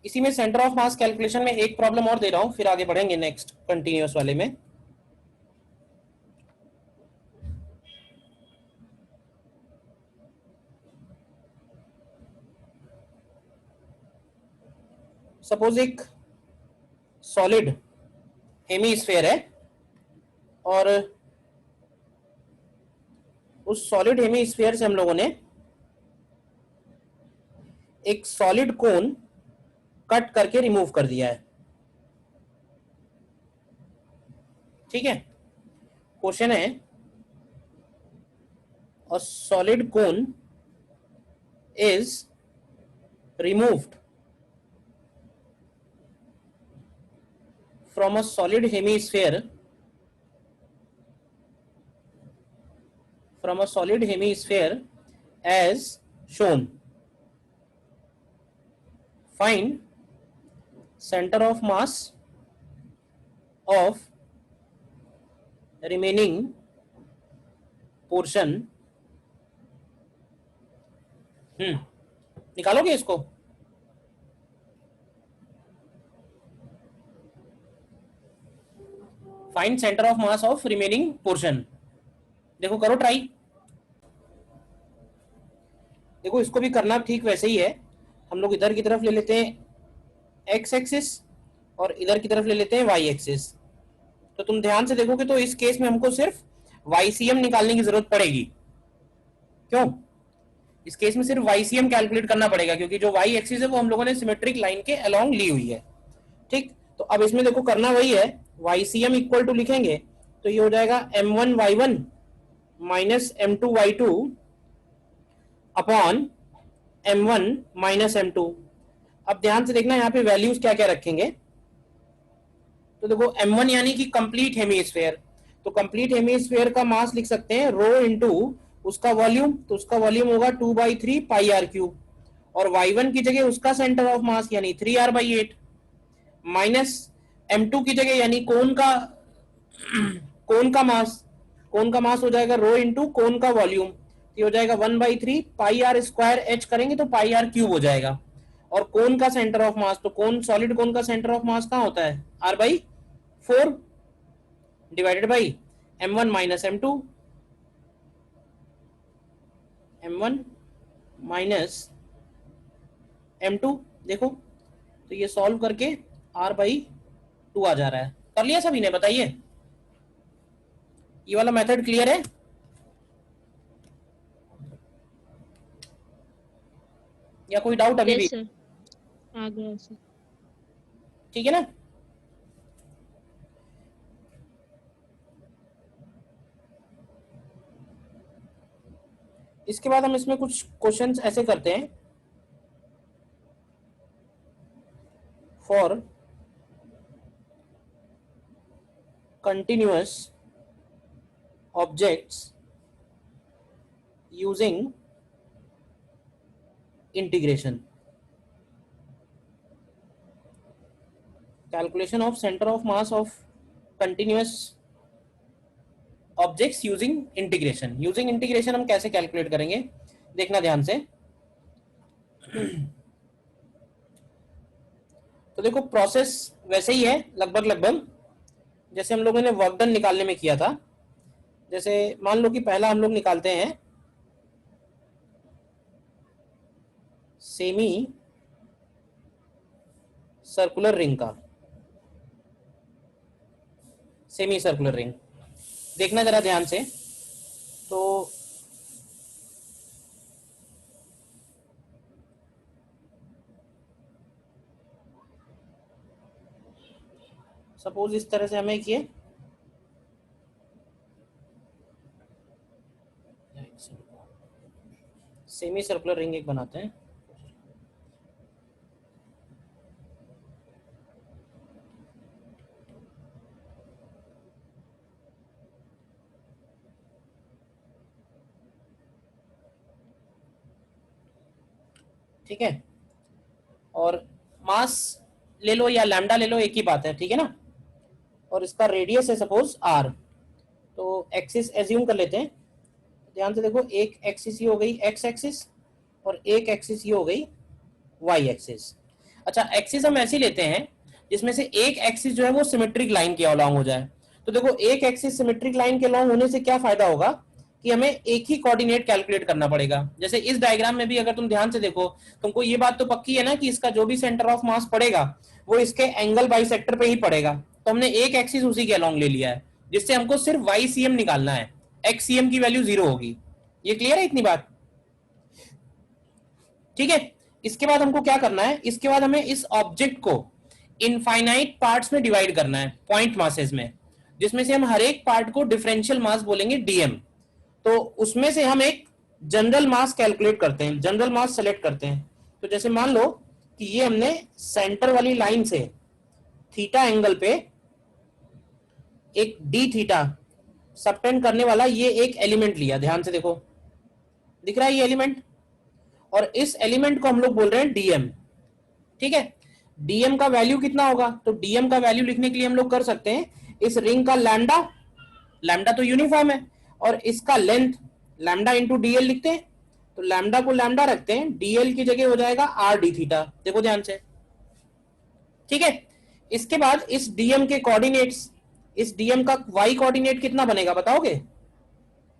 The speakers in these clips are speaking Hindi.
इसी में सेंटर ऑफ मास कैलकुलेशन में एक प्रॉब्लम और दे रहा हूं, फिर आगे बढ़ेंगे नेक्स्ट कंटिन्यूअस वाले में। सपोज एक सॉलिड हेमीस्फीयर है और उस सॉलिड हेमीस्फीयर से हम लोगों ने एक सॉलिड कोन कट करके रिमूव कर दिया है। ठीक है, क्वेश्चन है a solid cone is removed from a solid hemisphere as shown. Find center of mass of remaining portion. निकालोगे इसको? Find centre of mass of remaining portion. देखो करो ट्राई। देखो इसको भी करना ठीक वैसे ही है। हम लोग इधर की तरफ ले लेते हैं एक्स एक्सिस और इधर की तरफ ले लेते हैं वाई एक्सिस। तो तुम ध्यान से देखोगे तो इस केस में हमको सिर्फ YCM निकालने की जरूरत पड़ेगी। क्यों? इस केस में सिर्फ YCM कैलकुलेट करना पड़ेगा क्योंकि जो Y एक्सिस है वो हम लोगों ने सिमेट्रिक लाइन के अलोंग ली हुई है। ठीक, तो अब इसमें देखो करना वही है, YCM इक्वल टू लिखेंगे तो ये हो जाएगा M1Y1 minus M2Y2 upon M1 minus M2। अब ध्यान से देखना यहाँ पे वैल्यूज क्या क्या रखेंगे। तो देखो M1 यानी कि कंप्लीट हेमीस्फीयर, तो कंप्लीट हेमीस्फीयर का मास लिख सकते हैं रो इनटू उसका वॉल्यूम, तो उसका वॉल्यूम होगा 2/3 पाई आर क्यूब, और Y1 की जगह उसका सेंटर ऑफ मास यानी 3r/8 माइनस M2 की जगह यानी कोन का मास हो जाएगा रो इनटू कोन का वॉल्यूम, ये हो जाएगा 1/3 पाई आर स्क्वायर एच करेंगे तो पाई आर क्यूब हो जाएगा। और कोन का सेंटर ऑफ मास, तो कोन सॉलिड कोन का सेंटर ऑफ मास कहाँ होता है? r/4 divided by M1 minus M2, M1 minus M2। देखो तो ये सॉल्व करके r/2 आ जा रहा है। कर लिया सभी ने? बताइए ये वाला मेथड क्लियर है या कोई डाउट अभी भी? आ गया सर। ठीक है ना। इसके बाद हम इसमें कुछ क्वेश्चंस ऐसे करते हैं। For continuous objects using integration, calculation of centre of mass of continuous objects using integration. Using integration हम कैसे कैलकुलेट करेंगे देखना ध्यान से। तो देखो प्रोसेस वैसे ही है लगभग जैसे हम लोगों ने वर्क डन निकालने में किया था। जैसे मान लो कि पहला हम लोग निकालते हैं सेमी सर्कुलर रिंग का, सेमी सर्कुलर रिंग। देखना जरा ध्यान से। तो सपोज इस तरह से हमें किए, सेमी सर्कुलर रिंग एक बनाते हैं। ठीक है, और मास ले लो या लैम्डा ले लो, एक ही बात है। ठीक है ना। और इसका रेडियस है सपोज r, तो एक्सिस एज्यूम कर लेते हैं। ध्यान से देखो, एक एक्सिस ये हो गई x एक्सिस और एक एक्सिस ये हो गई y एक्सिस। अच्छा, एक्सिस हम ऐसे लेते हैं जिसमें से एक एक्सिस जो है वो सिमेट्रिक लाइन के अलोंग हो जाए। तो देखो, एक एक्सिस सिमेट्रिक लाइन के अलोंग होने से क्या फायदा होगा कि हमें एक ही कोऑर्डिनेट कैलकुलेट करना पड़ेगा। जैसे इस डायग्राम में भी अगर तुम ध्यान से देखो, तुमको ये बात तो पक्की है ना कि इसका जो भी सेंटर ऑफ मास पड़ेगा वो इसके एंगल बाइसेक्टर पे ही पड़ेगा। तो हमने एक एक्सिस उसी के अलोंग ले लिया है, जिससे हमको सिर्फ वाई सी एम निकालना है, एक्स सी एम की वैल्यू 0 होगी। ये क्लियर है इतनी बात? ठीक है। इसके बाद हमको क्या करना है, इसके बाद हमें इस ऑब्जेक्ट को इनफाइनाइट पार्ट्स में डिवाइड करना है, पॉइंट मासेस में, जिसमें से हम हर एक पार्ट को डिफरेंशियल मास बोलेंगे डीएम। तो उसमें से हम एक जनरल मास कैलकुलेट करते हैं, जनरल मास सेलेक्ट करते हैं। तो जैसे मान लो कि ये हमने सेंटर वाली लाइन से थीटा एंगल पे एक डी थीटा सबटेंड करने वाला ये एक एलिमेंट लिया। ध्यान से देखो, दिख रहा है ये एलिमेंट, और इस एलिमेंट को हम लोग बोल रहे हैं डीएम। ठीक है। डीएम का वैल्यू कितना होगा, तो डीएम का वैल्यू लिखने के लिए हम लोग कर सकते हैं इस रिंग का लैम्डा, लैम्डा तो यूनिफॉर्म है, और इसका लेंथ लैम्डा इंटू डीएल लिखते हैं। तो लैम्डा को लैम्डा रखते हैं, डीएल की जगह हो जाएगा आर डी थीटा। देखो ध्यान से। ठीक है। इसके बाद इस डीएम के कोऑर्डिनेट्स, इस डीएम का वाई कोऑर्डिनेट कितना बनेगा बताओगे?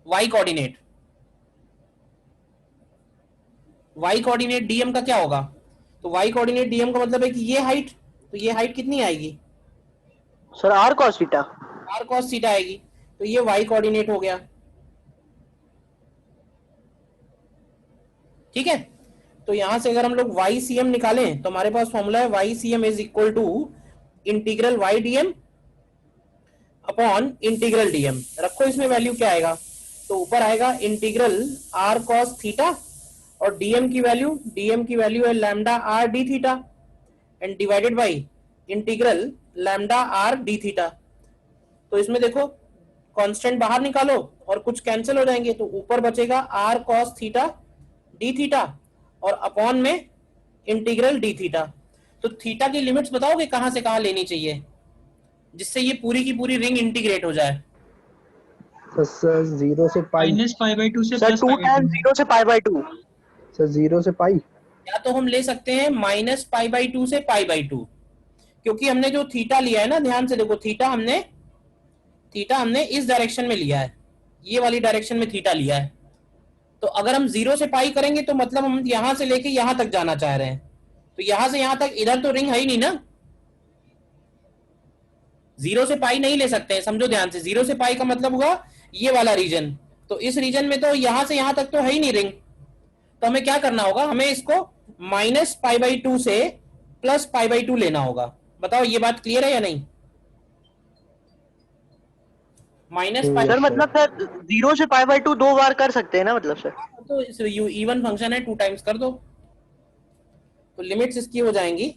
Y coordinate, y coordinate dm का क्या होगा? तो वाई कोऑर्डिनेट डीएम का मतलब है कि ये हाइट, तो ये हाइट कितनी आएगी sir? R cos theta. R cos theta आएगी। तो ये वाई कोऑर्डिनेट हो गया। ठीक है। तो यहां से अगर हम लोग वाई सी एम निकालें तो हमारे पास फॉर्मूला है y C m is equal to integral y d m upon integral dm. रखो इसमें वैल्यू क्या आएगा, तो ऊपर आएगा इंटीग्रल आर कॉस थीटा, और डीएम की वैल्यू है lambda r d theta, and divided by integral lambda r d theta. तो इसमें देखो कांस्टेंट बाहर निकालो और कुछ कैंसिल हो जाएंगे, तो ऊपर बचेगा r cos theta d theta और अपॉन में इंटीग्रल डी थीटा। तो थीटा की लिमिट्स बताओगे कहां से कहां लेनी चाहिए जिससे ये पूरी की पूरी रिंग इंटीग्रेट हो जाए? सर 0 से पाई। -π/2 से सर 2 tan 0 से π/2। सर 0 से पाई। या तो हम ले सकते हैं -π/2 से π/2, क्योंकि हमने जो थीटा लिया है ना, ध्यान से देखो, थीटा हमने इस डायरेक्शन में लिया है, ये वाली डायरेक्शन में थीटा लिया है। तो अगर हम 0 से पाई करेंगे तो मतलब हम यहां से लेके यहां तक जाना चाह रहे हैं, तो यहां से यहां तक, इधर तो रिंग है ही नहीं ना, 0 से पाई नहीं ले सकते हैं। समझो ध्यान से, 0 से पाई का मतलब हुआ ये वाला रीजन, तो इस रीजन में तो यहां से यहां तक तो है ही नहीं रिंग। तो हमें क्या करना होगा, हमें इसको -π/2 से +π/2 लेना होगा। बताओ ये बात क्लियर है या नहीं? सर मतलब सर 0 से π/2 2 बार कर सकते हैं ना, मतलब सर? तो इस इवन फंक्शन है, 2 टाइम्स कर दो, तो लिमिट्स इसकी हो जाएंगी,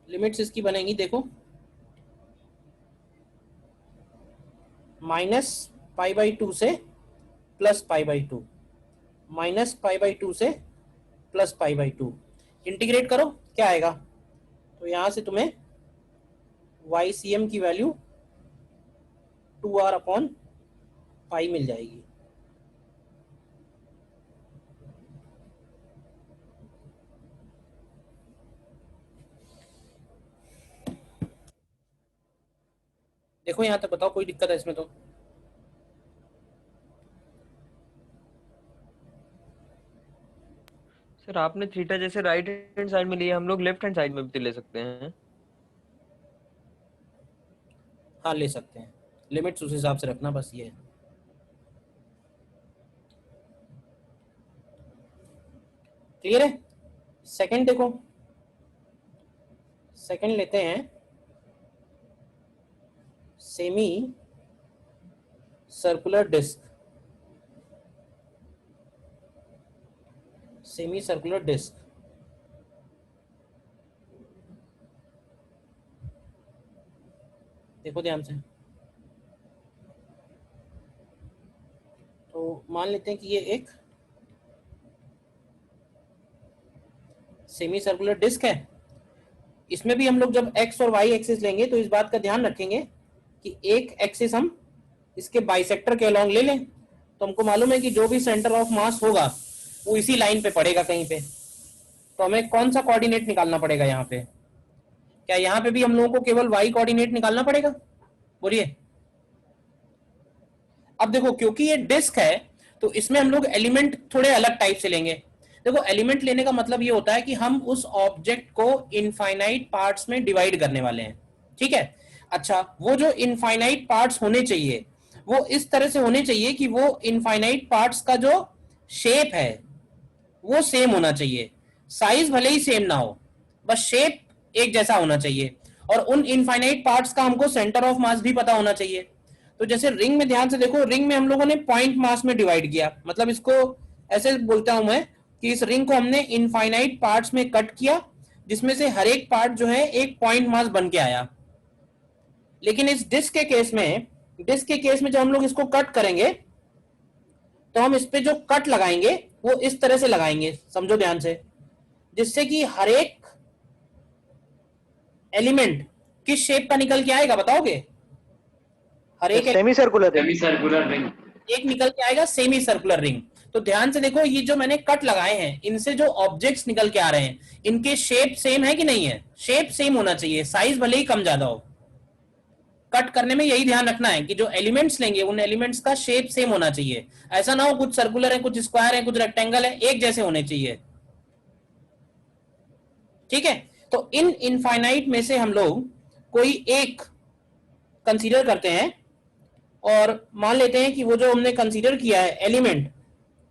लिमिट्स इसकी बनेंगी देखो, -π/2 से +π/2, -π/2 से +π/2, इंटीग्रेट करो क्या आएगा, तो यहां से तुम्हें YCM की वैल्यू 2r/π मिल जाएगी। देखो यहां तक बताओ, कोई दिक्कत है इसमें? तो सर आपने थीटा जैसे राइट हैंड साइड में लिया, हम लोग लेफ्ट हैंड साइड में भी ले सकते हैं। हाँ ले सकते हैं, लिमिट्स उस हिसाब से रखना, बस ये है। क्लियर है? सेकंड देखो, सेकंड लेते हैं semi circular disc, semi circular disc. देखो ध्यान से, तो मान लेते हैं कि ये एक सेमी सर्कुलर डिस्क है। इसमें भी हम लोग जब एक्स और वाई एक्सिस लेंगे तो इस बात का ध्यान रखेंगे कि एक एक्सिस हम इसके बाइसेक्टर के अलोंग ले लें। तो हमको मालूम है कि जो भी सेंटर ऑफ मास होगा वो इसी लाइन पे पड़ेगा कहीं पे। तो हमें कौन सा कोऑर्डिनेट निकालना पड़ेगा यहाँ पे? क्या यहाँ पे भी हम लोगों को केवल y कोऑर्डिनेट निकालना पड़ेगा? बोलिए। अब देखो क्योंकि ये डिस्क है तो इसमें हम लोग एलिमेंट थोड़े अलग टाइप से लेंगे। देखो एलिमेंट लेने का मतलब ये होता है कि हम उस ऑब्जेक्ट को इनफाइनाइट पार्ट्स में डिवाइड करने वाले हैं, ठीक है। अच्छा, वो जो इनफाइनाइट पार्ट्स होने चाहिए वो इस तरह से होने चाहिए कि वो इनफाइनाइट पार्ट्स का जो शेप है वो सेम होना चाहिए। साइज भले ही सेम ना हो, बस शेप एक जैसा होना चाहिए। और उन इनफाइनाइट पार्ट्स का हमको सेंटर ऑफ मास भी पता होना चाहिए। तो जैसे रिंग में ध्यान से देखो, रिंग में हम लोगों ने पॉइंट मास में डिवाइड किया, मतलब इसको ऐसे बोलता हूं मैं कि इस रिंग को हमने इनफाइनाइट पार्ट्स में कट किया, जिसमें से हर एक पार्ट जो है एक पॉइंट मास बन के आया। लेकिन इस डिस्क के केस में जब हम लोग इसको कट करेंगे तो हम इस पे जो कट लगाएंगे वो इस तरह से लगाएंगे, समझो ध्यान से, जिससे कि हर एक एलिमेंट किस शेप का निकल के आएगा बताओगे? हर एक सेमी सर्कुलर रिंग। एक निकल के आएगा सेमी सर्कुलर रिंग। तो ध्यान से देखो, ये जो मैंने कट लगाए हैं इनसे जो ऑब्जेक्ट्स निकल के आ रहे हैं इनके शेप सेम है कि नहीं है? शेप सेम होना चाहिए, साइज भले ही कम ज्यादा हो। कट करने में यही ध्यान रखना है कि जो एलिमेंट्स लेंगे उन एलिमेंट्स का शेप सेम होना चाहिए। ऐसा ना हो कुछ सर्कुलर है, कुछ स्क्वायर है, कुछ रेक्टेंगल है, एक जैसे होने चाहिए, ठीक है। तो इन इनफाइनाइट में से हम लोग कोई एक कंसीडर करते हैं और मान लेते हैं कि वो जो हमने कंसीडर किया है एलिमेंट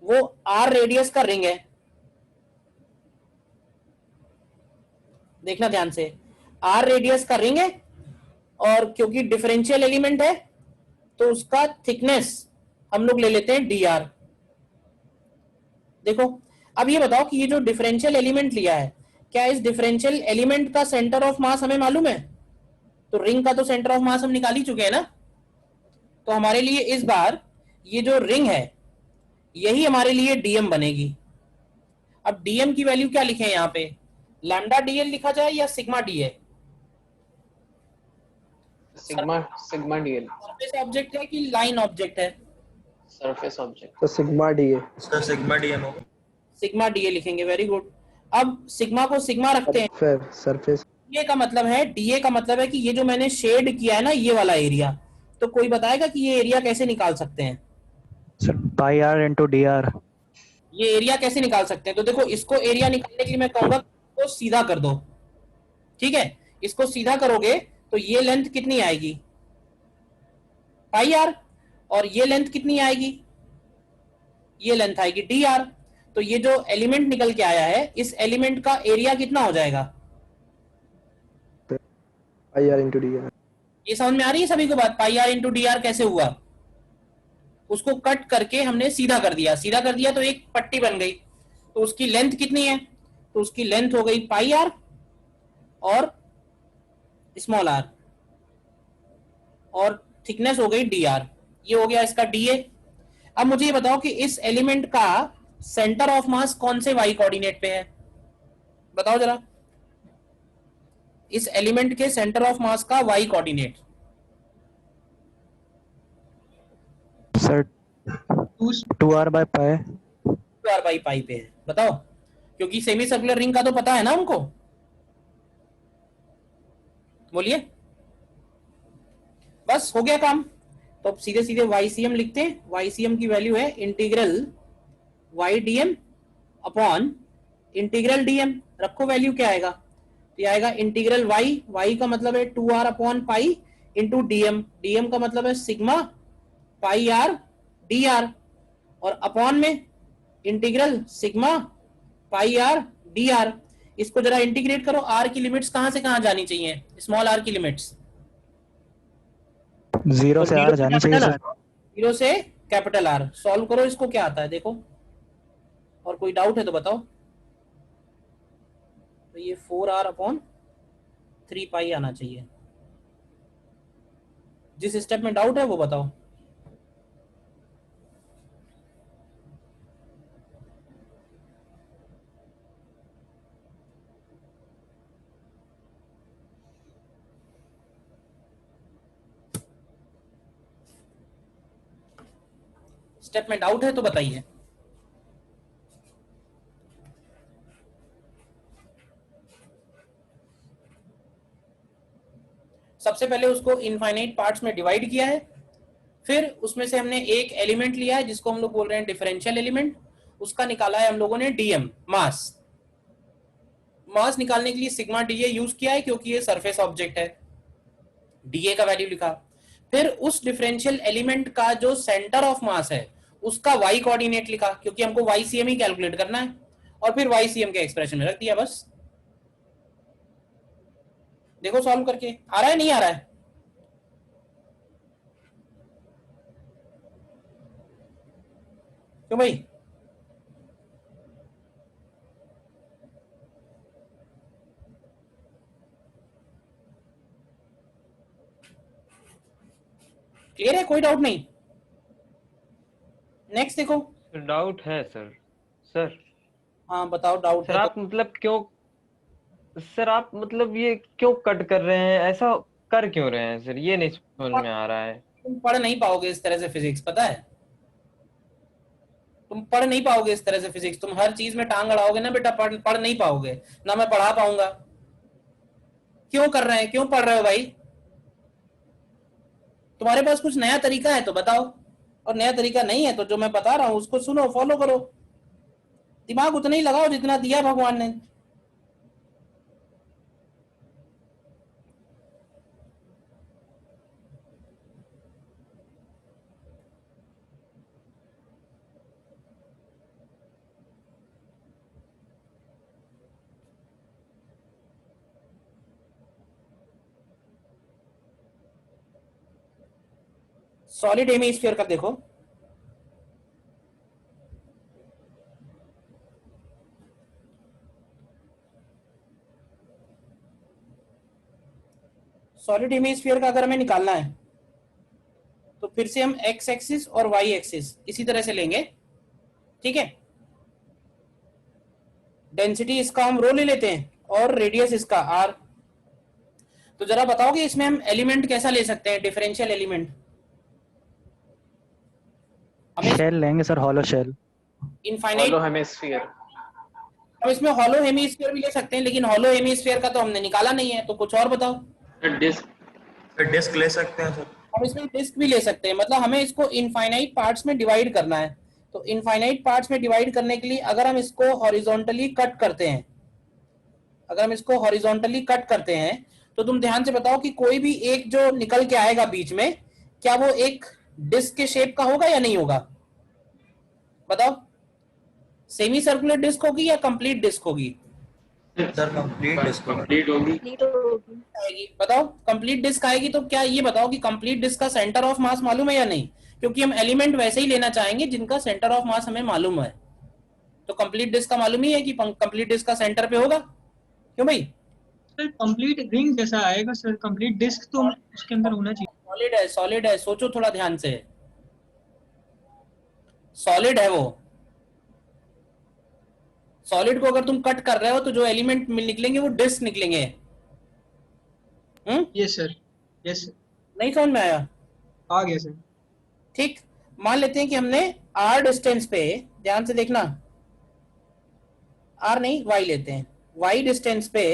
वो r रेडियस का रिंग है। देखना ध्यान से, r रेडियस का रिंग है और क्योंकि डिफरेंशियल एलिमेंट है तो उसका थिकनेस हम लोग ले लेते हैं dr। देखो अब ये बताओ कि ये जो डिफरेंशियल एलिमेंट लिया है, क्या इस डिफरेंशियल एलिमेंट का सेंटर ऑफ मास हमें मालूम है? तो रिंग का तो सेंटर ऑफ मास हम निकाल ही चुके हैं ना। तो हमारे लिए इस बार ये जो रिंग है यही हमारे लिए डीएम बनेगी। अब डीएम की वैल्यू क्या लिखें यहाँ पे? लैम्डा डीएल लिखा जाए या sigma DA? Sigma DL. Surface object है कि लाइन ऑब्जेक्ट है? Surface object. तो सिग्मा डी है। सर सिग्मा डीएम होगा। सिग्मा डीए लिखेंगे, वेरी गुड। अब सिग्मा को सिग्मा रखते हैं। फिर सरफेस डीए का मतलब है, डीए का मतलब है कि ये जो मैंने शेड किया है ना ये वाला एरिया, तो कोई बताएगा कि ये एरिया कैसे निकाल सकते हैं? Sir pi r into d r. ये एरिया कैसे निकाल सकते हैं? तो देखो इसको एरिया निकालने के लिए मैं कहूंगा इसको सीधा कर दो, ठीक है। इसको सीधा करोगे तो ये लेंथ कितनी आएगी? पाई आर। और ये लेंथ कितनी आएगी? ये लेंथ आएगी डी आर। तो ये जो एलिमेंट निकल के आया है इस एलिमेंट का एरिया कितना हो जाएगा? पाई आर इंटू डी आर। ये समझ में आ रही है सभी को बात? पाई आर इंटू डी आर कैसे हुआ? उसको कट करके हमने सीधा कर दिया, सीधा कर दिया तो एक पट्टी बन गई। तो उसकी लेंथ कितनी है? तो उसकी लेंथ हो गई पाई आर और स्मॉल आर, और थिकनेस हो गई डी आर। ये हो गया इसका डीए। अब मुझे ये बताओ कि इस एलिमेंट का सेंटर ऑफ मास कौन से वाई कोऑर्डिनेट पे है? बताओ जरा, इस एलिमेंट के सेंटर ऑफ मास का y coordinate. Sir 2r by pi. 2r by pi पे है, बताओ। क्योंकि सेमी सर्कुलर रिंग का तो पता है ना हमको, बोलिए। बस हो गया काम। तो अब सीधे सीधे YCM लिखते हैं। YCM की वैल्यू है integral YDM upon integral DM। रखो वैल्यू क्या आएगा? तो ये आएगा इंटीग्रल y का मतलब है 2r upon pi into DM का मतलब है sigma pi R D R, और अपॉन में integral sigma pi R D R. इसको जरा इंटीग्रेट करो। आर की लिमिट्स कहां से कहां जानी चाहिए? स्मॉल आर की लिमिट्स 0 से r जानी चाहिए सर। 0 से कैपिटल आर। सॉल्व करो इसको, क्या आता है देखो, और कोई डाउट है तो बताओ। तो ये 4r अपॉन 3 पाई आना चाहिए। जिस स्टेप में डाउट है वो बताओ। स्टेप में डाउट है तो बताइए। सबसे पहले उसको इनफाइनाइट पार्ट्स में डिवाइड किया है, फिर उसमें से हमने एक एलिमेंट लिया है जिसको हम लोग बोल रहे हैं डिफरेंशियल एलिमेंट, उसका निकाला है हम लोगों ने डीएम मास। मास निकालने के लिए सिग्मा डीए यूज किया है क्योंकि ये सरफेस ऑब्जेक्ट है, डीए का वैल्यू लिखा। फिर उस डिफरेंशियल एलिमेंट का जो सेंटर ऑफ मास है उसका वाई कोऑर्डिनेट लिखा क्योंकि हमको वाईसीएम ही कैलकुलेट करना है, और फिर वाईसीएम के एक्सप्रेशन में रख दिया बस। देखो सॉल्व करके आ रहा है नहीं आ रहा है? क्यों भाई? क्लियर है, कोई डाउट नहीं? नेक्स्ट देखो। डाउट है सर। सर हाँ बताओ डाउट सर है आप मतलब क्यों, सर आप मतलब ये क्यों कट कर रहे हैं, ऐसा कर क्यों रहे हैं सर, ये नहीं समझ में आ रहा है। तुम पढ़ नहीं पाओगे इस तरह से फिजिक्स, पता है? तुम पढ़ नहीं पाओगे इस तरह से फिजिक्स, तुम हर चीज में टांग अड़ाओगे ना बेटा, पढ़ नहीं पाओगे ना, मैं पढ़ा पाऊंगा। क्यों कर रहे हैं, क्यों पढ़ रहे हो भाई? तुम्हारे पास कुछ नया तरीका है तो बताओ, और नया तरीका नहीं है तो जो मैं बता रहा हूं उसको सुनो, फॉलो करो, दिमाग उतना ही लगाओ जितना दिया भगवान ने। सॉलिड हेमिस्फीयर का देखो, सॉलिड हेमिस्फीयर का अगर हमें निकालना है तो फिर से हम एक्स एक्सिस और वाई एक्सिस इसी तरह से लेंगे, ठीक है? डेंसिटी इसका हम रो ले लेते हैं और रेडियस इसका आर। तो जरा बताओ कि इसमें हम एलिमेंट कैसा ले सकते हैं, डिफरेंशियल एलिमेंट? शेल लेंगे sir, hollow shell. Infinite, hollow hemisphere. अब इसमें हॉलो हेमिस्फीयर भी ले सकते हैं, लेकिन हॉलो हेमिस्फीयर का तो हमने निकाला नहीं है, तो कुछ और बताओ। डिस्क ले सकते हैं सर। हम इसमें डिस्क भी ले सकते हैं, मतलब हमें इसको इनफाइनाइट पार्ट्स में डिवाइड करना है। तो इनफाइनाइट पार्ट्स में डिवाइड करने के लिए अगर हम इसको हॉरिजॉन्टली कट करते हैं, अगर हम इसको हॉरिजॉन्टली कट करते हैं तो तुम ध्यान से बताओ कि कोई भी एक जो निकल के आएगा बीच में, क्या वो एक डिस्क के शेप का होगा या नहीं होगा? बताओ, सेमी सर्कुलर डिस्क होगी या कंप्लीट डिस्क होगी? सर कंप्लीट डिस्क कंप्लीट होगी। आएगी, बताओ कंप्लीट डिस्क आएगी। तो क्या ये बताओ कि कंप्लीट डिस्क का सेंटर ऑफ मास मालूम है या नहीं? क्योंकि हम एलिमेंट वैसे ही लेना चाहेंगे जिनका सेंटर ऑफ मास हमें मालूम है। तो कंप्लीट डिस्क का मालूम ही है कि कंप्लीट डिस्क का सेंटर पे होगा, क्यों भाई? सर कंप्लीट रिंग जैसा आएगा सर, कंप्लीट डिस्क तो उसके अंदर होना चाहिए। सॉलिड है, सॉलिड है, सोचो थोड़ा ध्यान से, सॉलिड है वो। सॉलिड को अगर तुम कट कर रहे हो तो जो एलिमेंट निकलेंगे वो डिस्क निकलेंगे। यस सर, यस सर, नहीं समझ में आया? आ गया सर। ठीक, मान लेते हैं कि हमने आर डिस्टेंस पे, ध्यान से देखना, आर नहीं वाई लेते हैं, वाई डिस्टेंस पे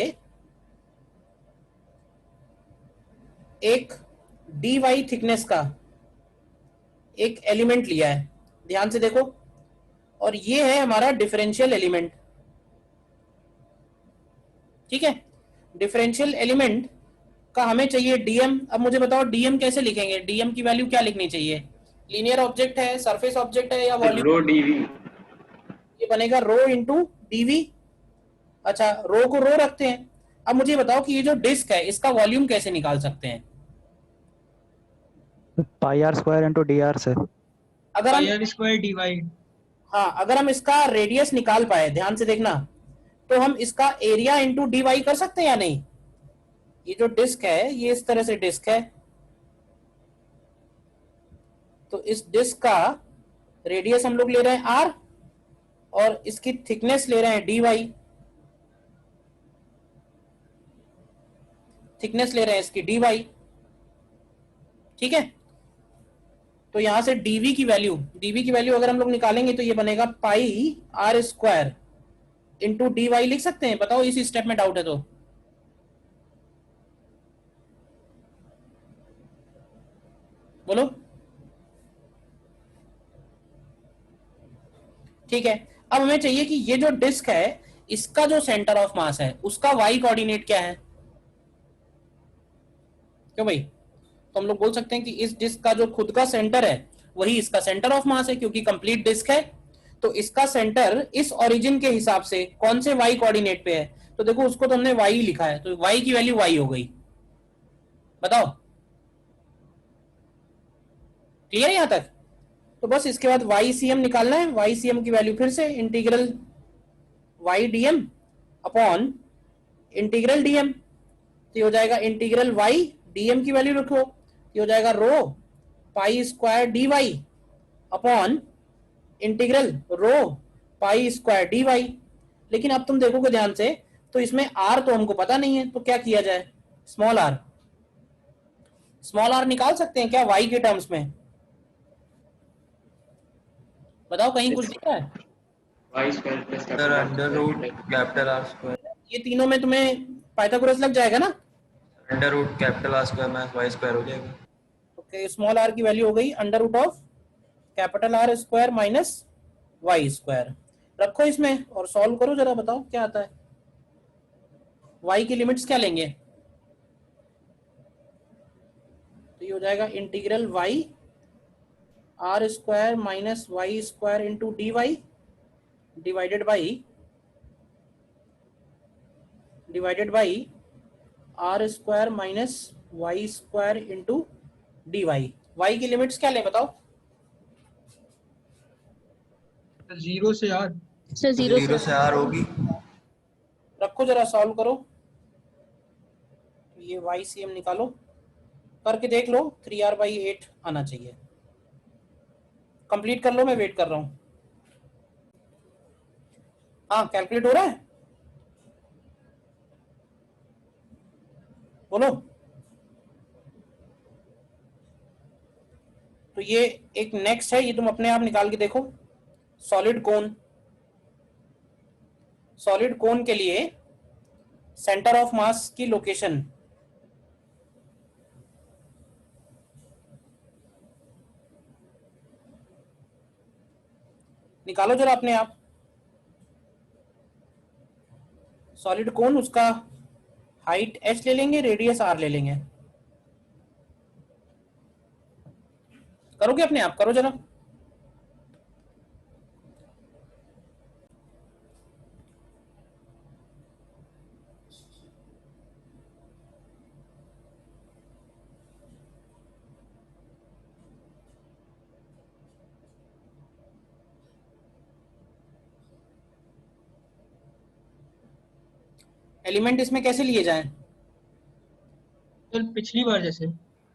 एक डी वाई थिकनेस का एक एलिमेंट लिया है, ध्यान से देखो, और ये है हमारा डिफरेंशियल एलिमेंट, ठीक है? डिफरेंशियल एलिमेंट का हमें चाहिए डीएम। अब मुझे बताओ डीएम कैसे लिखेंगे, डीएम की वैल्यू क्या लिखनी चाहिए? लीनियर ऑब्जेक्ट है, सरफेस ऑब्जेक्ट है, या वॉल्यूम? रो डीवी। ये बनेगा रो इंटू डीवी। अच्छा, रो को रो रखते हैं। अब मुझे बताओ कि ये जो डिस्क है इसका वॉल्यूम कैसे निकाल सकते हैं? Pi r square into d r से। अगर हम, आर स्क्वायर डिवाइड, हाँ, अगर हम इसका रेडियस निकाल पाए, ध्यान से देखना, तो हम इसका एरिया इंटू डी वाई कर सकते हैं या नहीं? ये जो डिस्क है ये इस तरह से डिस्क है, तो इस डिस्क का रेडियस हम लोग ले रहे हैं आर और इसकी थिकनेस ले रहे हैं डी वाई, थिकनेस ले रहे हैं इसकी डी वाई, ठीक है? तो यहां से डीवी की वैल्यू अगर हम लोग निकालेंगे तो ये बनेगा pi r square into d y. लिख सकते हैं? बताओ इसी स्टेप में डाउट है तो। बोलो। ठीक है, अब हमें चाहिए कि ये जो डिस्क है इसका जो सेंटर ऑफ मास है उसका वाई कोऑर्डिनेट क्या है। क्यों भाई, तो हम लोग बोल सकते हैं कि इस डिस्क का जो खुद का सेंटर है वही इसका सेंटर ऑफ मास है, क्योंकि कंप्लीट डिस्क है। तो इसका सेंटर इस ओरिजिन के हिसाब से कौन से वाई कोऑर्डिनेट पे है, तो देखो उसको तो हमने वाई लिखा है, तो वाई की वैल्यू वाई हो गई। बताओ क्लियर है यहां तक। तो बस इसके बाद वाई सी एम निकालना है। वाई सी एम की वैल्यू फिर से integral y d m upon integral d m, तो ये हो जाएगा इंटीग्रल वाई डी एम की वैल्यू रखो, ये हो जाएगा rho pi square d y upon integral rho pi square d y. लेकिन अब तुम देखोगे ध्यान से तो इसमें आर तो हमको पता नहीं है, तो क्या किया जाए, स्मॉल आर निकाल सकते हैं क्या वाई के टर्म्स में। बताओ कहीं कुछ दिख रहा है। y square plus sir capital under root capital r square, ये तीनों में तुम्हें पाइथागोरस लग जाएगा ना। Under root capital r square minus y square हो जाएगा। ओके, स्मॉल आर की वैल्यू हो गई under root of capital r square minus y square. रखो इसमें और सॉल्व करो जरा, बताओ क्या आता है। वाई की लिमिट्स क्या लेंगे, तो ये हो जाएगा integral y r square minus y square into d y divided by r square minus y square into d y. Y की लिमिट्स क्या ले बताओ। 0 से R। सर जीरो से आर होगी। रखो जरा सॉल्व करो, ये वाई सी एम निकालो, करके देख लो 3r/8 आना चाहिए। कंप्लीट कर लो, मैं वेट कर रहा हूं। हाँ कैलकुलेट हो रहा है, बोलो। तो ये एक नेक्स्ट है, ये तुम अपने आप निकाल के देखो। सॉलिड कोन के लिए सेंटर ऑफ मास की लोकेशन निकालो जरा अपने आप। सॉलिड कोन, उसका हाइट h ले लेंगे, रेडियस r ले लेंगे। करोगे अपने आप, करो जरा। एलिमेंट इसमें कैसे लिए जाएं। सर पिछली बार जैसे।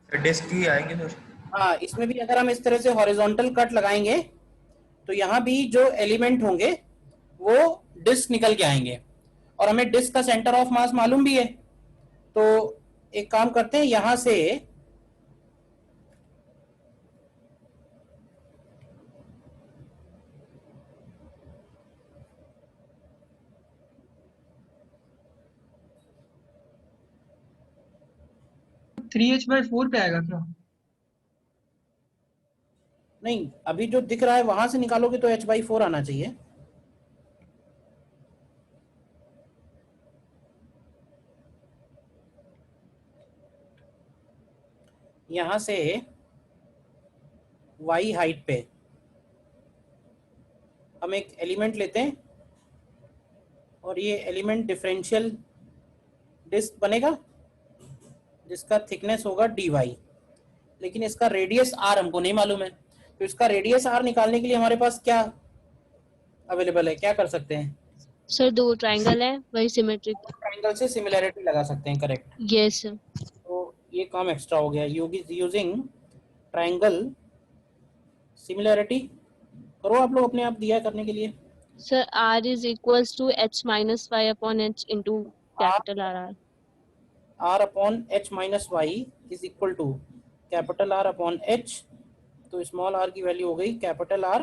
डिस्क ही आएंगे सर। हाँ, इसमें भी अगर हम इस तरह से हॉरिजॉन्टल कट लगाएंगे तो यहाँ भी जो एलिमेंट होंगे वो डिस्क निकल के आएंगे, और हमें डिस्क का सेंटर ऑफ मास मालूम भी है। तो एक काम करते हैं, यहां से थ्री h/4 पे आएगा क्या। नहीं, अभी जो दिख रहा है वहां से निकालोगे तो h/4 आना चाहिए। यहां से y हाइट पे हम एक एलिमेंट लेते हैं, और ये एलिमेंट डिफरेंशियल डिस्क बनेगा जिसका थिकनेस होगा dy, लेकिन इसका रेडियस r हमको नहीं मालूम है। तो इसका रेडियस r निकालने के लिए हमारे पास क्या अवेलेबल है, क्या कर सकते हैं। सर दो ट्रायंगल है, वही सिमेट्रिक। ट्रायंगल से सिमिलैरिटी लगा सकते हैं, करेक्ट। Yes sir. तो ये काम एक्स्ट्रा हो गया, यूजिंग ट्रायंगल सिमिलैरिटी। करो आप लोग अपने आप, दिया करने के लिए। Sir r is equals to h minus y upon h into capital R। r upon h minus y is equal to capital R upon h। तो स्मॉल r की वैल्यू हो गई capital R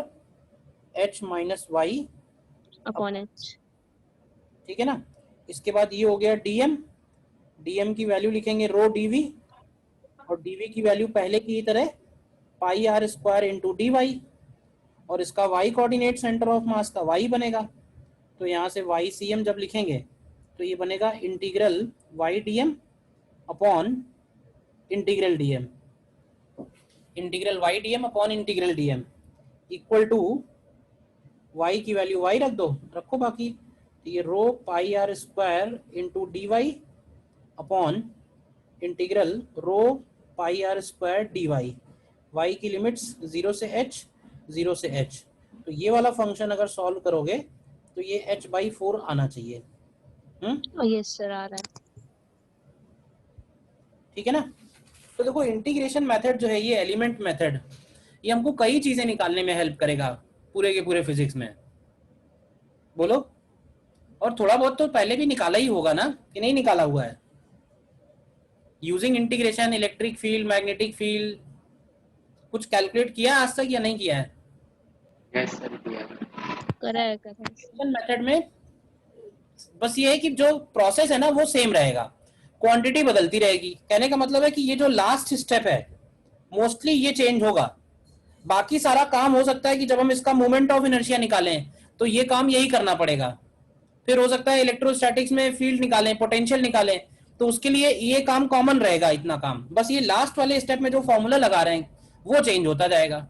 h minus y upon h। ठीक है ना। इसके बाद ये हो गया dm की वैल्यू लिखेंगे रो dv, और dv की वैल्यू पहले की तरह pi r square into d y, और इसका y coordinate centre of mass का वाई बनेगा, तो यहाँ से वाई सी एम जब लिखेंगे तो ये बनेगा integral y d m upon integral d m, integral y d m upon integral d m equal to y की वैल्यू वाई रख दो, रखो बाकी, तो ये rho pi r square into d y upon integral rho pi r square d y, y की लिमिट्स 0 से h, 0 से h, तो ये वाला फंक्शन अगर सॉल्व करोगे तो ये h/4 आना चाहिए। यस सर आ रहा है। ठीक है ना। तो देखो इंटीग्रेशन मेथड जो है ये एलिमेंट मेथड, ये हमको कई चीजें निकालने में हेल्प करेगा पूरे के पूरे फिजिक्स में, बोलो। और थोड़ा बहुत तो पहले भी निकाला ही होगा ना, कि नहीं निकाला हुआ है? Using integration electric field, magnetic field, कुछ कैलकुलेट किया आज तक या नहीं किया है? यस सर किया। करा है। मेथड में बस ये है कि जो प्रोसेस है ना वो सेम रहेगा, क्वांटिटी बदलती रहेगी। कहने का मतलब है कि ये जो लास्ट स्टेप है मोस्टली ये चेंज होगा, बाकी सारा काम हो सकता है कि जब हम इसका मोमेंट ऑफ इनर्शिया निकालें तो ये काम यही करना पड़ेगा। फिर हो सकता है इलेक्ट्रोस्टैटिक्स में फील्ड निकालें, पोटेंशियल निकालें, तो उसके लिए ये काम कॉमन रहेगा, इतना काम। बस ये लास्ट वाले स्टेप में जो फॉर्मूला लगा रहे हैं वो चेंज होता जाएगा।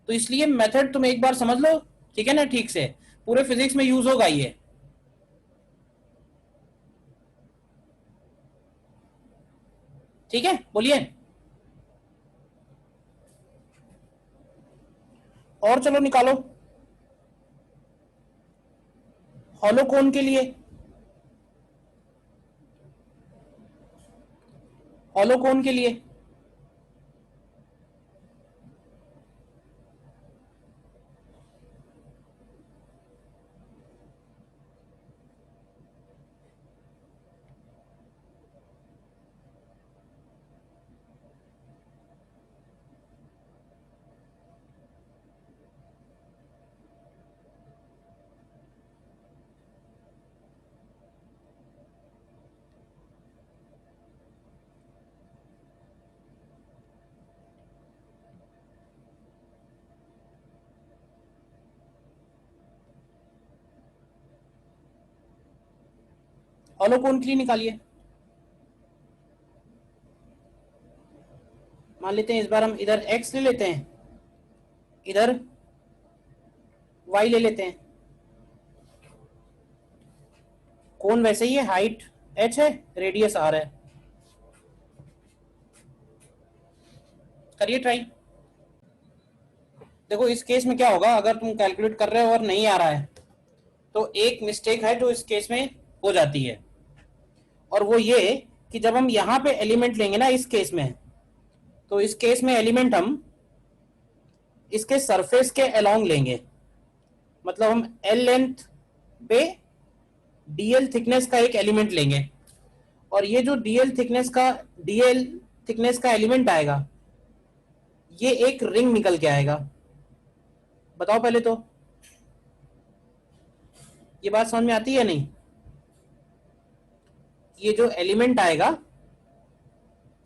तो इसलिए मेथड तुम एक बार समझ लो, ठीक है ना, ठीक से, पूरे फिजिक्स में यूज होगा ये। ठीक है, बोलिए। और चलो निकालो हॉलो कोन के लिए। हॉलो कोन के लिए हॉलो कोन के लिए निकालिए। मान लेते हैं इस बार हम इधर x ले लेते हैं, इधर y ले लेते हैं। कोन वैसे ही है, हाइट h है, रेडियस r है। करिए ट्राई। देखो इस केस में क्या होगा, अगर तुम कैलकुलेट कर रहे हो और नहीं आ रहा है तो एक मिस्टेक है जो इस केस में हो जाती है, और वो ये कि जब हम यहां पे एलिमेंट लेंगे ना इस केस में, तो इस केस में एलिमेंट हम इसके सरफेस के अलोंग लेंगे। मतलब हम L लेंथ पे DL थिकनेस का एक एलिमेंट लेंगे, और ये जो DL थिकनेस का एलिमेंट आएगा ये एक रिंग निकल के आएगा। बताओ पहले तो ये बात समझ में आती है नहीं? ये जो एलिमेंट आएगा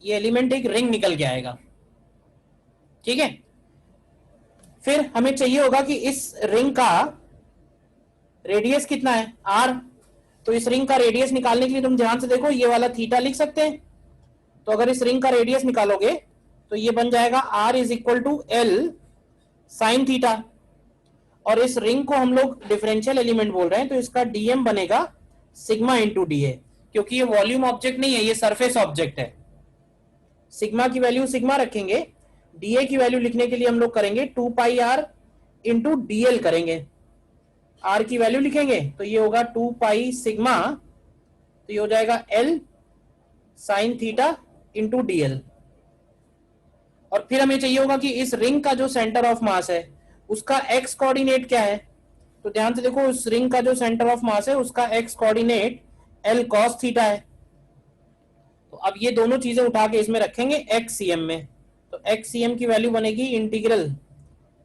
ये एलिमेंट एक रिंग निकल के आएगा, ठीक है। फिर हमें चाहिए होगा कि इस रिंग का रेडियस कितना है, r। तो इस रिंग का रेडियस निकालने के लिए तुम ध्यान से देखो, ये वाला थीटा लिख सकते हैं। तो अगर इस रिंग का रेडियस निकालोगे तो ये बन जाएगा r is equal to L sine theta, और इस रिंग को हम लोग डिफरेंशियल एलिमेंट बोल रहे हैं, तो इसका dm बनेगा सिग्मा इंटू डी, क्योंकि ये वॉल्यूम ऑब्जेक्ट नहीं है, ये सरफेस ऑब्जेक्ट है। सिग्मा की वैल्यू सिग्मा रखेंगे, डीए की वैल्यू लिखने के लिए हम लोग करेंगे 2 पाई आर इंटू डीएल करेंगे। आर की वैल्यू लिखेंगे तो ये होगा 2 पाई सिग्मा, तो ये हो जाएगा L sine theta into DL. और फिर हमें चाहिए होगा कि इस रिंग का जो सेंटर ऑफ मास है उसका एक्स कोऑर्डिनेट क्या है। तो ध्यान से देखो, उस रिंग का जो सेंटर ऑफ मास है उसका x coordinate L cos theta है। तो अब ये दोनों चीजें उठा के इसमें रखेंगे एक्स सी एम में, तो एक्स सी एम की वैल्यू बनेगी integral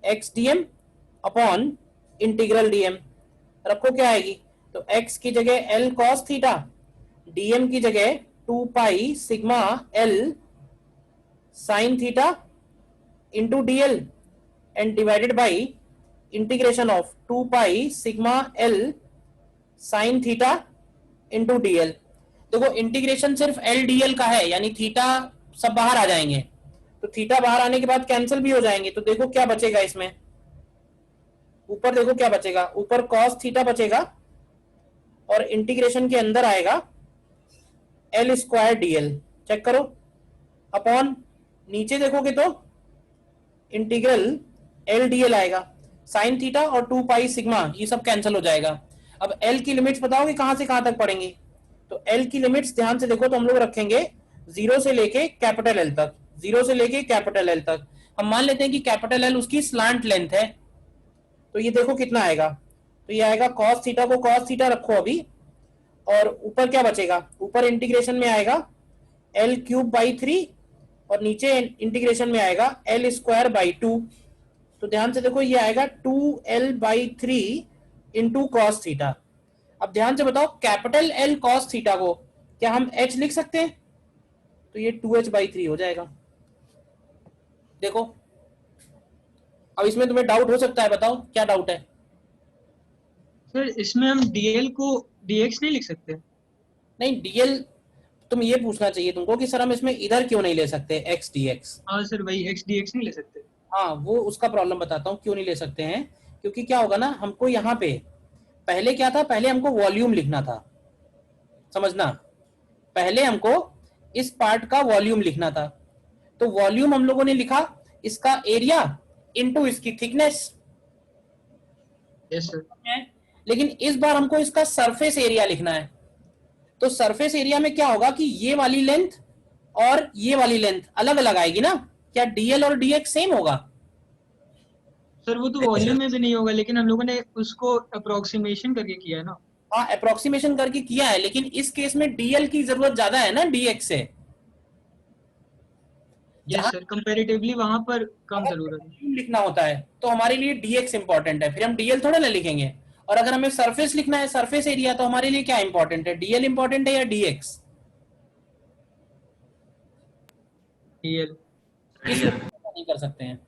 x d m upon integral d m. रखो क्या आएगी, तो एक्स की जगह एल कॉस थीटा, डीएम की जगह 2 pi sigma L sine theta into dl and divided by integration of 2 pi sigma l sin theta into dl। देखो इंटीग्रेशन सिर्फ एल डी एल का है, यानी थीटा सब बाहर आ जाएंगे, तो थीटा बाहर आने के बाद कैंसिल भी हो जाएंगे, तो देखो क्या बचेगा इसमें, ऊपर देखो क्या बचेगा, ऊपर कॉस थीटा बचेगा और इंटीग्रेशन के अंदर आएगा l square d l, check करो, अपॉन नीचे देखोगे तो इंटीग्रल एल डी एल आएगा, साइन थीटा और 2 पाई सिग्मा ये सब कैंसिल हो जाएगा। अब एल की लिमिट्स बताओगे कहां से कहां तक पढ़ेंगे, तो एल की लिमिट्स ध्यान से देखो तो हम लोग रखेंगे 0 से लेके कैपिटल एल तक, 0 से लेके कैपिटल एल तक। हम मान लेते हैं कि कैपिटल एल उसकी स्लांट लेंथ है, तो ये देखो कितना आएगा, तो ये आएगा कॉस थीटा को कॉस थीटा रखो अभी, और ऊपर क्या बचेगा, ऊपर इंटीग्रेशन में आएगा एल क्यूब बाई 3 और नीचे इंटीग्रेशन में आएगा एल स्क्वायर बाई 2, तो ध्यान से देखो ये आएगा 2l/3 इंटू कॉस थीटा। अब ध्यान से बताओ कैपिटल एल कॉस थीटा को क्या हम h लिख सकते हैं, तो ये 2h/3 हो जाएगा। देखो अब इसमें तुम्हें डाउट हो सकता है, बताओ क्या डाउट है। सर इसमें हम dl को dx नहीं लिख सकते? नहीं dl तुम ये पूछना चाहिए तुमको कि सर हम इसमें इधर क्यों नहीं ले सकते x dx। हाँ सर वही x dx नहीं ले सकते। हाँ वो उसका प्रॉब्लम बताता हूँ क्यों नहीं ले सकते हैं, क्योंकि क्या होगा ना, हमको यहाँ पे पहले क्या था, पहले हमको वॉल्यूम लिखना था, समझना, पहले हमको इस पार्ट का वॉल्यूम लिखना था, तो वॉल्यूम हम लोगों ने लिखा इसका एरिया इनटू इसकी थिकनेस। Yes sir. लेकिन इस बार हमको इसका सरफेस एरिया लिखना है, तो सरफेस एरिया में क्या होगा कि ये वाली लेंथ और ये वाली लेंथ अलग अलग आएगी ना, क्या डीएल और डीएक्स सेम होगा। सर वो तो वॉल्यूम में भी नहीं होगा, लेकिन हम लोगों ने उसको अप्रोक्सीमेशन करके किया है ना। हाँ अप्रोक्सीमेशन करके किया है, लेकिन इस केस में डीएल की जरूरत ज्यादा है ना डीएक्स से। यस सर, कंपैरेटिवली वहां पर कम जरूरत है। लिखना होता है तो हमारे लिए डीएक्स इंपॉर्टेंट है, फिर हम डीएल थोड़ा ना लिखेंगे। और अगर हमें सरफेस लिखना है, सरफेस एरिया, तो हमारे लिए क्या इंपॉर्टेंट है, डीएल इंपॉर्टेंट है या डीएक्स। डीएल नहीं कर सकते हैं।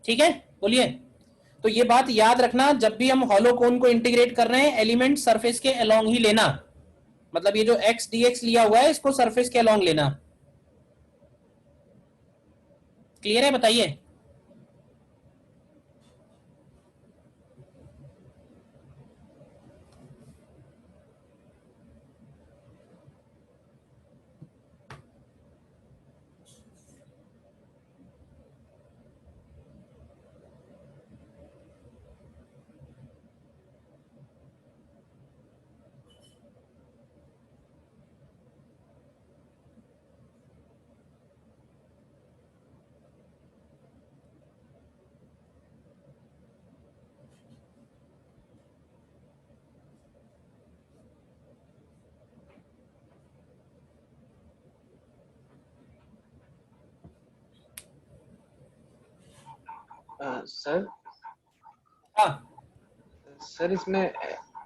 ठीक है बोलिए। तो ये बात याद रखना, जब भी हम हॉलो कोन को इंटीग्रेट कर रहे हैं एलिमेंट सरफेस के अलोंग ही लेना, मतलब ये जो x dx लिया हुआ है इसको सरफेस के अलोंग लेना। क्लियर है, बताइए। सर हाँ सर इसमें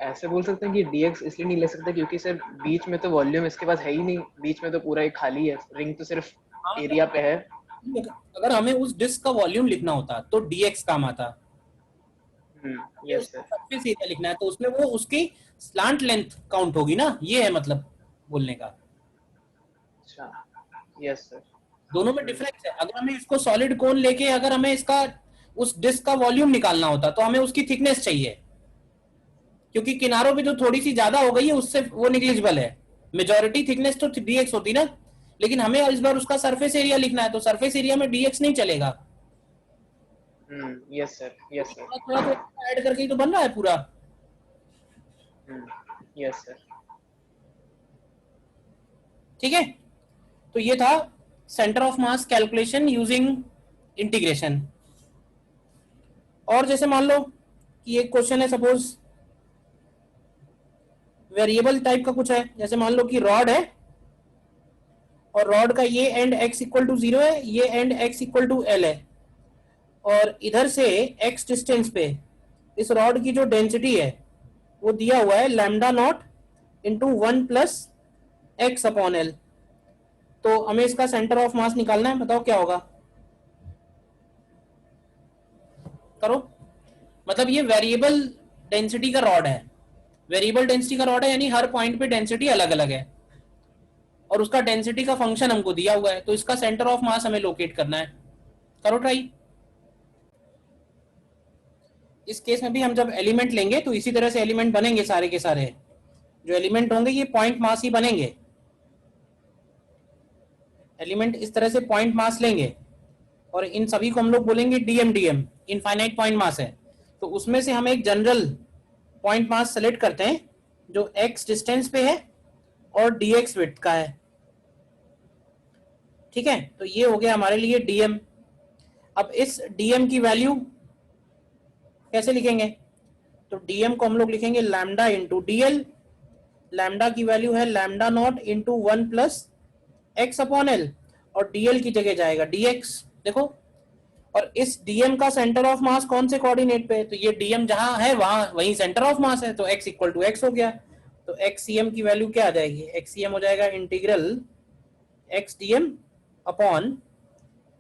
ऐसे बोल सकते हैं कि dx इसलिए नहीं ले सकते क्योंकि सर बीच में तो वॉल्यूम इसके पास है ही नहीं, बीच में तो पूरा एक खाली है, रिंग तो सिर्फ एरिया पे है। अगर हमें उस डिस्क का वॉल्यूम लिखना होता तो dx काम आता। Yes sir. सरफेस एरिया लिखना है तो उसमें वो उसकी स्लांट लेंथ काउंट होगी ना, ये है मतलब बोलने का। अच्छा यस सर। दोनों में डिफरेंस है। अगर हमें इसको सॉलिड कोन लेके अगर हमें इसका उस डिस्क का वॉल्यूम निकालना होता तो हमें उसकी थिकनेस चाहिए, क्योंकि किनारों पे जो थोड़ी सी ज्यादा हो गई है उससे वो निग्लिजिबल है, मेजॉरिटी थिकनेस तो dx होती ना। लेकिन हमें इस बार उसका सरफेस एरिया लिखना है तो सरफेस एरिया में dx नहीं चलेगा। Yes sir yes sir. थोड़ा थोड़ा ऐड करके ही तो बन रहा है पूरा। Yes sir. ठीक है, तो ये था centre of mass calculation using integration. और जैसे मान लो कि एक क्वेश्चन है, सपोज वेरिएबल टाइप का कुछ है, जैसे मान लो कि रॉड है और रॉड का ये एंड x इक्वल टू 0 है, ये and x equal to l है, और इधर से x डिस्टेंस पे इस रॉड की जो डेंसिटी है वो दिया हुआ है lambda naught into 1 plus x upon l। तो हमें इसका सेंटर ऑफ मास निकालना है, बताओ क्या होगा, करो। मतलब ये वेरिएबल डेंसिटी का रॉड है, वेरिएबल डेंसिटी का रॉड है, यानी हर पॉइंट पे डेंसिटी अलग अलग है और उसका डेंसिटी का फंक्शन हमको दिया हुआ है, तो इसका सेंटर ऑफ मास हमें लोकेट करना है। करो ट्राई। इस केस में भी हम जब एलिमेंट लेंगे तो इसी तरह से एलिमेंट बनेंगे, सारे के सारे जो एलिमेंट होंगे ये पॉइंट मास ही बनेंगे। एलिमेंट इस तरह से पॉइंट मास लेंगे और इन सभी को हम लोग बोलेंगे DM, DM infinite point mass है। तो उसमें से हम एक जनरल पॉइंट मास सेलेक्ट करते हैं जो x डिस्टेंस पे है और dx विड्थ का है, ठीक है। तो ये हो गया हमारे लिए dm। अब इस dm की वैल्यू कैसे लिखेंगे, तो dm को हम लोग लिखेंगे लैम्डा इंटू dl। लैम्डा की वैल्यू है lambda naught into 1 plus x upon l और dl की जगह जाएगा dx। देखो, और इस dm का सेंटर ऑफ मास कौन से कोऑर्डिनेट पे है, तो ये dm जहां है वहां वही सेंटर ऑफ मास है, तो x इक्वल टू x हो गया। तो xcm की वैल्यू क्या आ जाएगी, xcm हो जाएगा integral x dm upon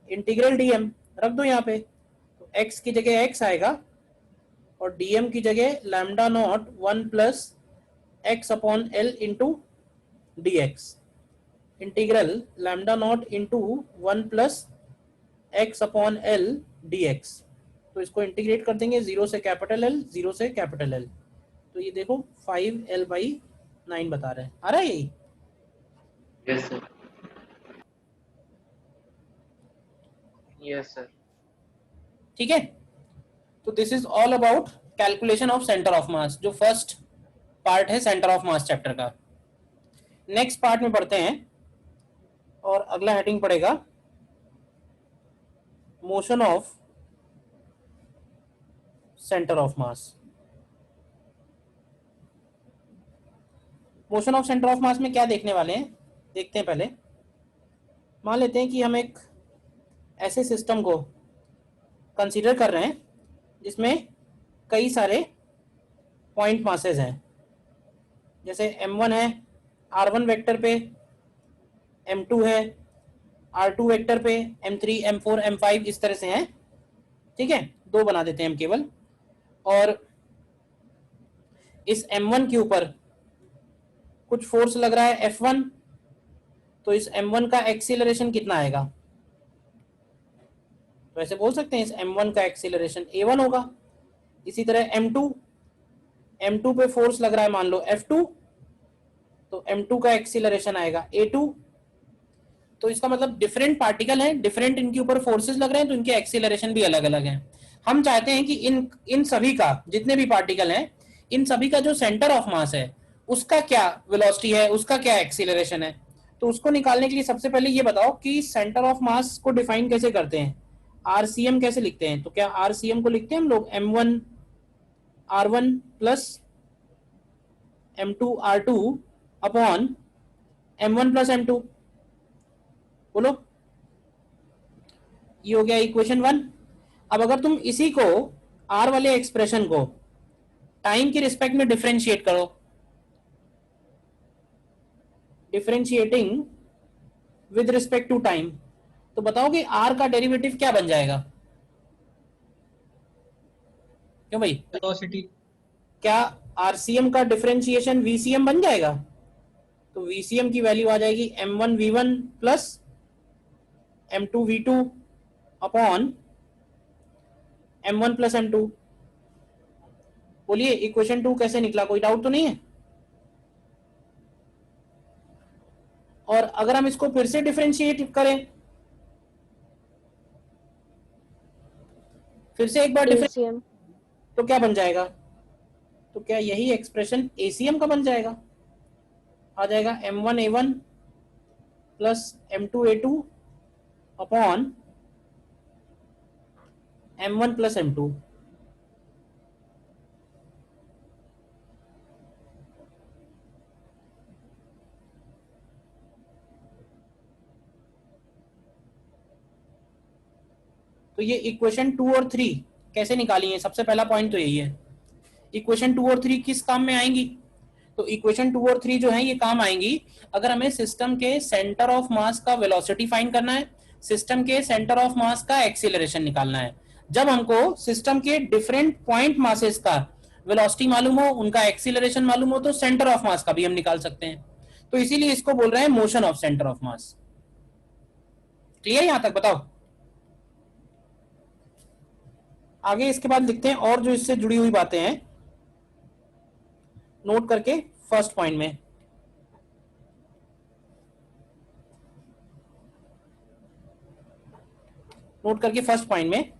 integral dm, रख दो यहाँ पे। तो x की जगह x आएगा और dm की जगह lambda naught 1 plus x upon l into dx, integral lambda naught into 1 plus x upon l dx। तो इसको इंटीग्रेट कर देंगे 0 से कैपिटल L, 0 से कैपिटल L। तो ये देखो 5l/9 बता रहे हैं, आ रहा है यही? Yes sir, yes sir. ठीक है। तो this is all about calculation of centre of मास, जो फर्स्ट पार्ट है सेंटर ऑफ मास चैप्टर का। नेक्स्ट पार्ट में पढ़ते हैं और अगला हेडिंग पड़ेगा motion of centre of mass. Motion of centre of मास में क्या देखने वाले हैं, देखते हैं। पहले मान लेते हैं कि हम एक ऐसे सिस्टम को कंसीडर कर रहे हैं जिसमें कई सारे पॉइंट मासेस हैं, जैसे m1 है r1 वेक्टर पे, m2 है r2 वेक्टर पे, m3, m4, m5 इस तरह से हैं, ठीक है। दो बना देते हैं हम केवल। और इस m1 के ऊपर कुछ फोर्स लग रहा है F1, तो इस m1 का एक्सीलरेशन कितना आएगा, तो ऐसे बोल सकते हैं इस m1 का एक्सीलरेशन a1 होगा। इसी तरह m2 पे फोर्स लग रहा है मान लो F2, तो m2 का एक्सीलरेशन आएगा a2। तो इसका मतलब डिफरेंट पार्टिकल हैं, डिफरेंट इनके ऊपर फोर्सेस लग रहे हैं, तो इनके एक्सीलरेशन भी अलग अलग हैं। हम चाहते हैं कि इन सभी का, जितने भी पार्टिकल हैं, इन सभी का जो सेंटर ऑफ मास है उसका क्या वेलोसिटी है, उसका क्या एक्सीलरेशन है। तो उसको निकालने के लिए सबसे पहले ये बताओ कि सेंटर ऑफ मास को डिफाइन कैसे करते हैं, आरसीएम कैसे लिखते हैं। तो क्या आरसीएम को लिखते हैं हम लोग m1 r1 plus m2 r2 upon m1 plus m2, बोलो। ये हो गया इक्वेशन 1। अब अगर तुम इसी को r वाले एक्सप्रेशन को टाइम के रिस्पेक्ट में डिफरेंशिएट करो, differentiating with respect to time, तो बताओ कि r का डेरिवेटिव क्या बन जाएगा। क्यों भाई, वेलोसिटी। क्या आरसीएम का डिफरेंशिएशन वीसीएम बन जाएगा, तो वीसीएम की वैल्यू आ जाएगी m1 v1 plus m2 v2 upon m1 plus m2। बोलिए इक्वेशन 2 कैसे निकला, कोई डाउट तो नहीं है। और अगर हम इसको फिर से डिफरेंशिएट करें, फिर से एक बार डिफरेंशिएट, ACM तो क्या बन जाएगा, तो क्या यही एक्सप्रेशन एसीएम का बन जाएगा, आ जाएगा m1 a1 plus m2 a2 upon m1 plus m2। तो ये इक्वेशन 2 और 3 कैसे निकाली है, सबसे पहला पॉइंट तो यही है। इक्वेशन 2 और 3 किस काम में आएंगी, तो इक्वेशन 2 और 3 जो है ये काम आएंगी अगर हमें सिस्टम के सेंटर ऑफ मास का वेलोसिटी फाइंड करना है, सिस्टम के सेंटर ऑफ मास का एक्सीलरेशन निकालना है। जब हमको सिस्टम के डिफरेंट पॉइंट मासेस का वेलोसिटी मालूम हो, उनका एक्सीलरेशन मालूम हो, तो सेंटर ऑफ मास का भी हम निकाल सकते हैं। तो इसीलिए इसको बोल रहे हैं motion of centre of mass. Clear यहां तक? बताओ आगे इसके बाद लिखते हैं और जो इससे जुड़ी हुई बातें हैं नोट करके फर्स्ट पॉइंट में। नोट करके फर्स्ट पॉइंट में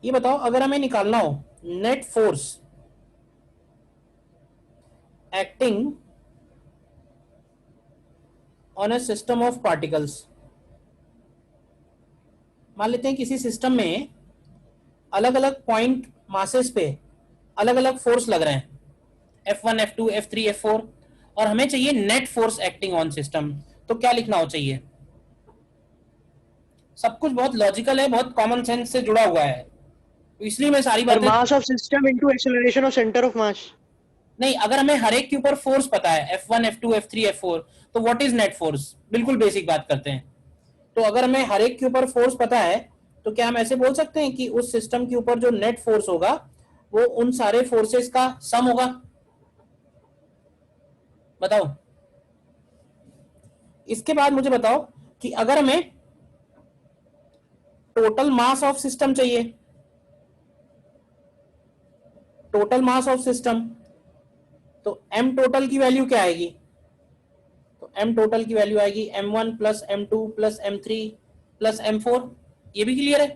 ये बताओ, अगर हमें निकालना हो net force acting on a system of particles. मान लेते हैं किसी सिस्टम में अलग अलग पॉइंट मासेस पे अलग अलग फोर्स लग रहे हैं, F1, F2, F3, F4, और हमें चाहिए net force acting on system. तो क्या लिखना हो चाहिए? सब कुछ बहुत लॉजिकल है, बहुत कॉमन सेंस से जुड़ा हुआ है, तो इसलिए मैं सारी बातें mass of system into acceleration of centre of मास। नहीं, अगर हमें हर एक के ऊपर फोर्स पता है F1, F2, F3, F4, तो व्हाट इज नेट फोर्स? बिल्कुल बेसिक बात करते हैं। तो अगर हमें हर एक के ऊपर फोर्स पता है तो क्या हम ऐसे बोल सकते हैं कि उस सिस्टम के ऊपर जो नेट फोर्स होगा वो उन सारे फोर्सेस का सम होगा? बताओ। इसके बाद मुझे बताओ कि अगर हमें टोटल मास ऑफ सिस्टम चाहिए, टोटल मास ऑफ सिस्टम, तो m टोटल की वैल्यू क्या आएगी? तो m टोटल की वैल्यू आएगी m1 plus m2 plus m3 plus m4। ये भी क्लियर है?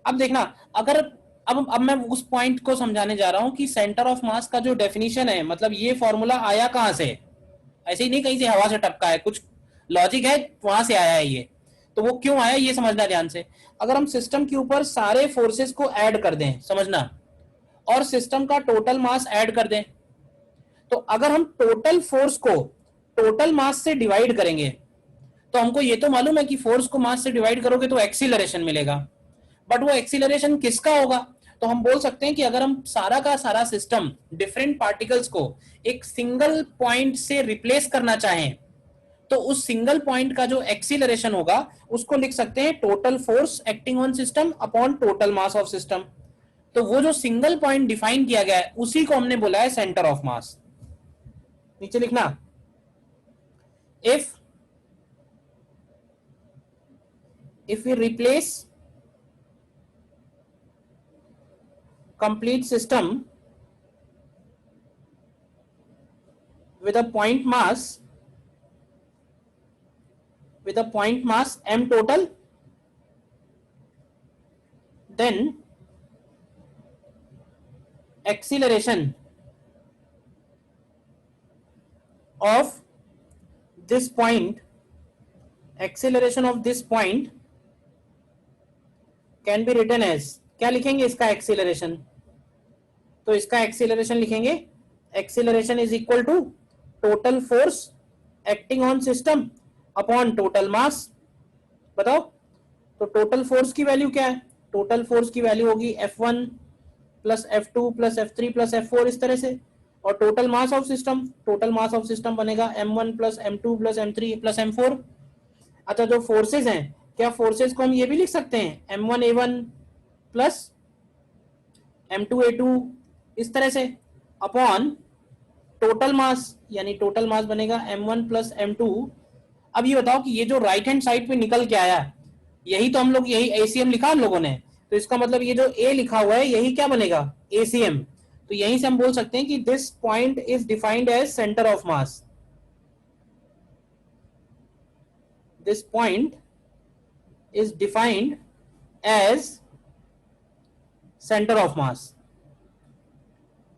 अब देखना, अगर अब मैं उस पॉइंट को समझाने जा रहा हूं कि सेंटर ऑफ मास का जो डेफिनेशन है, मतलब ये फॉर्मूला आया कहां से? ऐसे ही नहीं कहीं से हवा से टपका है, कुछ लॉजिक है, वहां से आया है ये। तो वो क्यों आया ये समझना ध्यान से। अगर हम सिस्टम के ऊपर सारे फोर्सेस को ऐड कर दें, समझना, और सिस्टम का टोटल मास ऐड कर दें, तो अगर हम टोटल फोर्स को टोटल मास से डिवाइड करेंगे तो हमको ये तो मालूम है कि फोर्स को मास से डिवाइड करोगे तो एक्सीलरेशन मिलेगा, बट वो एक्सीलरेशन किसका होगा? तो हम बोल सकते हैं कि अगर हम सारा का सारा सिस्टम डिफरेंट पार्टिकल्स को एक सिंगल पॉइंट से रिप्लेस करना चाहें तो उस सिंगल पॉइंट का जो एक्सीलरेशन होगा उसको लिख सकते हैं total force acting on system upon total mass of system. तो वो जो सिंगल पॉइंट डिफाइन किया गया है उसी को हमने बोला है सेंटर ऑफ मास। नीचे लिखना, if we replace complete system with a point mass m total, then acceleration of this point can be written as, क्या लिखेंगे इसका एक्सीलरेशन? तो इसका एक्सीलरेशन लिखेंगे acceleration is equal to total force acting on system upon total mass. बताओ, तो टोटल फोर्स की वैल्यू क्या है? टोटल फोर्स की वैल्यू होगी F1 plus F2 plus F3 plus F4 इस तरह से, और टोटल मास ऑफ सिस्टम बनेगा M1 plus M2 plus M3 plus M4। अच्छा, जो फोर्सेज हैं, क्या फोर्सेज को हम ये भी लिख सकते हैं M1A1 प्लस M2A2 इस तरह से अपॉन टोटल मास, यानी टोटल मास बनेगा M1 प्लस M2। अब ये बताओ कि ये जो राइट हैंड साइड पे निकल के आया, यही तो हम लोग, यही ACM लिखा हम लोगों ने, तो इसका मतलब ये जो A लिखा हुआ है यही क्या बनेगा? ACM। तो यहीं से हम बोल सकते हैं कि this point is defined as centre of mass. This point is defined as center of mass।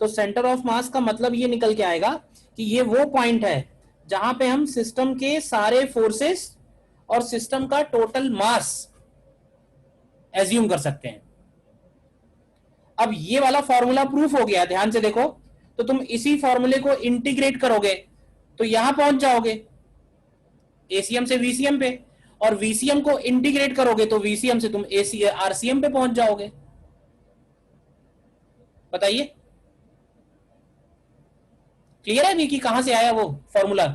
तो सेंटर ऑफ मास का मतलब ये निकल के आएगा कि ये वो पॉइंट है जहां पे हम सिस्टम के सारे फोर्सेस और सिस्टम का टोटल मास एज्यूम कर सकते हैं। अब ये वाला फॉर्मूला प्रूफ हो गया, ध्यान से देखो, तो तुम इसी फॉर्मूले को इंटीग्रेट करोगे तो यहां पहुंच जाओगे ACM से VCM पे, और VCM को इंटीग्रेट करोगे तो VCM से तुम RCM पे पहुंच जाओगे। बताइए, क्लियर है अभी कि कहां से आया वो फॉर्मूला?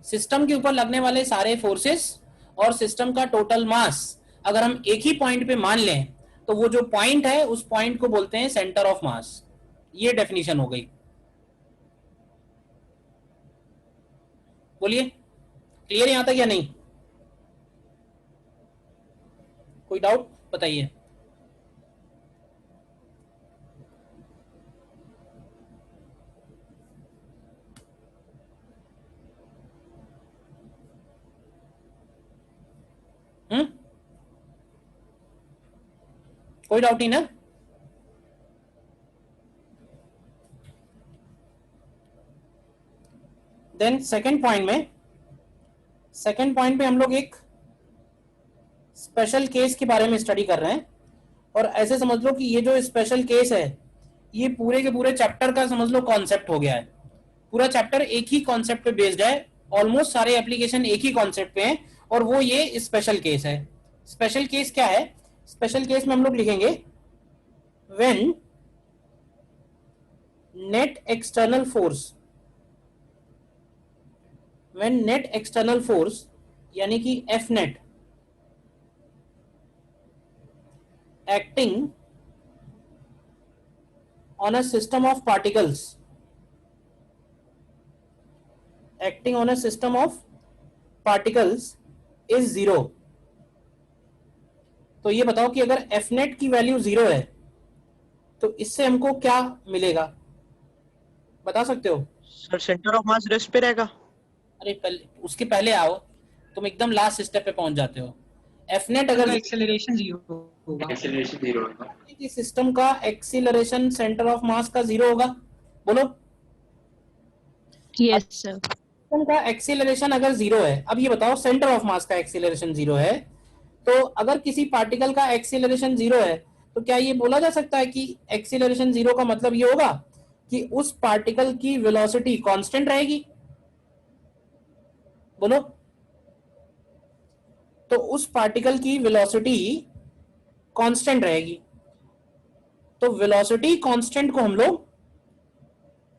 सिस्टम के ऊपर लगने वाले सारे फोर्सेस और सिस्टम का टोटल मास अगर हम एक ही पॉइंट पे मान लें तो वो जो पॉइंट है उस पॉइंट को बोलते हैं सेंटर ऑफ मास। ये डेफिनेशन हो गई। बोलिए क्लियर यहां तक या नहीं? कोई डाउट बताइए। कोई डाउट नहीं ना? देन सेकंड पॉइंट में हम लोग एक स्पेशल केस के बारे में स्टडी कर रहे हैं। और ऐसे समझ लो कि ये जो स्पेशल केस है ये पूरे के पूरे चैप्टर का समझ लो कॉन्सेप्ट हो गया है। पूरा चैप्टर एक ही कॉन्सेप्ट पे बेस्ड है, ऑलमोस्ट सारे एप्लीकेशन एक ही कॉन्सेप्ट पे हैं, और वो ये स्पेशल केस है। स्पेशल केस क्या है? स्पेशल केस में हम लोग लिखेंगे व्हेन नेट एक्सटर्नल फोर्स यानी कि F net acting on a system of particles is zero. तो ये बताओ कि अगर एफ नेट की वैल्यू जीरो है तो इससे हमको क्या मिलेगा, बता सकते हो? Sir centre of mass rest पे रहेगा। अरे उसके पहले आओ, तुम एकदम लास्ट स्टेप पे पहुंच जाते हो। एफ नेट अगर एक्सेलरेशन जीरो होगा, एक्सेलरेशन 0 होगा। सिस्टम का एक्सीलरेशन सेंटर ऑफ मास का जीरो होगा। बोलो। Yes, sir. सिस्टम का एक्सीलरेशन अगर जीरो है, अब ये बताओ सेंटर ऑफ मास का एक्सीलरेशन जीरो है, तो अगर किसी पार्टिकल का एक्सीलरेशन जीरो है तो क्या ये बोला जा सकता है कि एक्सीलरेशन जीरो का मतलब ये होगा कि उस पार्टिकल की वेलोसिटी कांस्टेंट रहेगी? बोलो। तो उस पार्टिकल की वेलोसिटी कांस्टेंट रहेगी। तो वेलोसिटी कांस्टेंट को हम लोग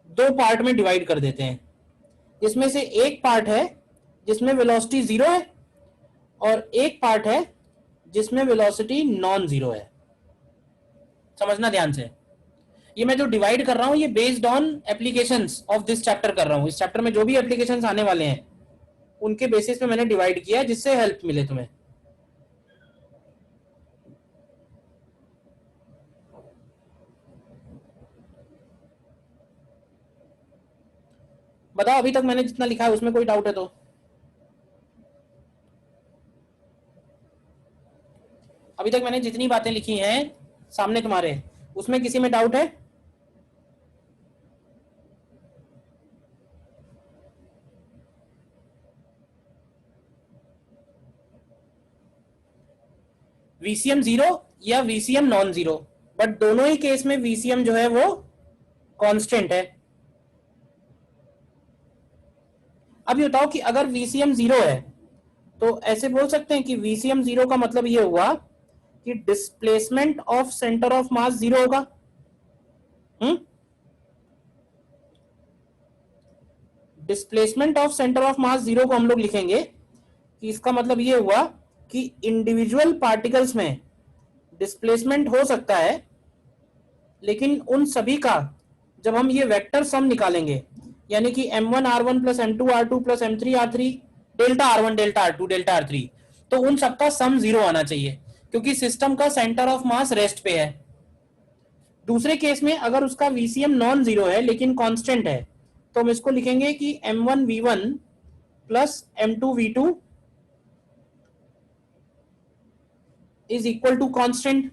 दो पार्ट में डिवाइड कर देते हैं, जिसमें से एक पार्ट है जिसमें वेलोसिटी जीरो है और एक पार्ट है जिसमें वेलोसिटी नॉन जीरो है। समझना ध्यान से। ये मैं जो डिवाइड कर रहा हूं ये based on applications of this chapter कर रहा हूं। इस चैप्टर में जो भी एप्लीकेशंस आने वाले हैं उनके बेसिस पे मैंने डिवाइड किया जिससे हेल्प मिले तुम्हें। बताओ अभी तक मैंने जितना लिखा है उसमें कोई डाउट है तो? अभी तक मैंने जितनी बातें लिखी हैं सामने तुम्हारे, उसमें किसी में डाउट है? वीसीएम जीरो या वीसीएम नॉन जीरो, बट दोनों ही केस में वीसीएम जो है वो कांस्टेंट है। अब ये बताओ कि अगर वीसीएम जीरो है तो ऐसे बोल सकते हैं कि वीसीएम जीरो का मतलब ये हुआ कि displacement of centre of mass zero होगा। Displacement of centre of mass zero को हम लोग लिखेंगे कि इसका मतलब ये हुआ कि इंडिविजुअल पार्टिकल्स में डिस्प्लेसमेंट हो सकता है, लेकिन उन सभी का जब हम ये वेक्टर सम निकालेंगे यानी कि m1 r1 plus m2 r2 plus m3 r3 delta r1 delta r2 delta r3, तो उन सबका सम जीरो आना चाहिए क्योंकि सिस्टम का सेंटर ऑफ मास रेस्ट पे है। दूसरे केस में अगर उसका वीसीएम नॉन जीरो है लेकिन कांस्टेंट है तो हम इसको लिखेंगे कि m1 v1 plus m2 v2 is equal to constant.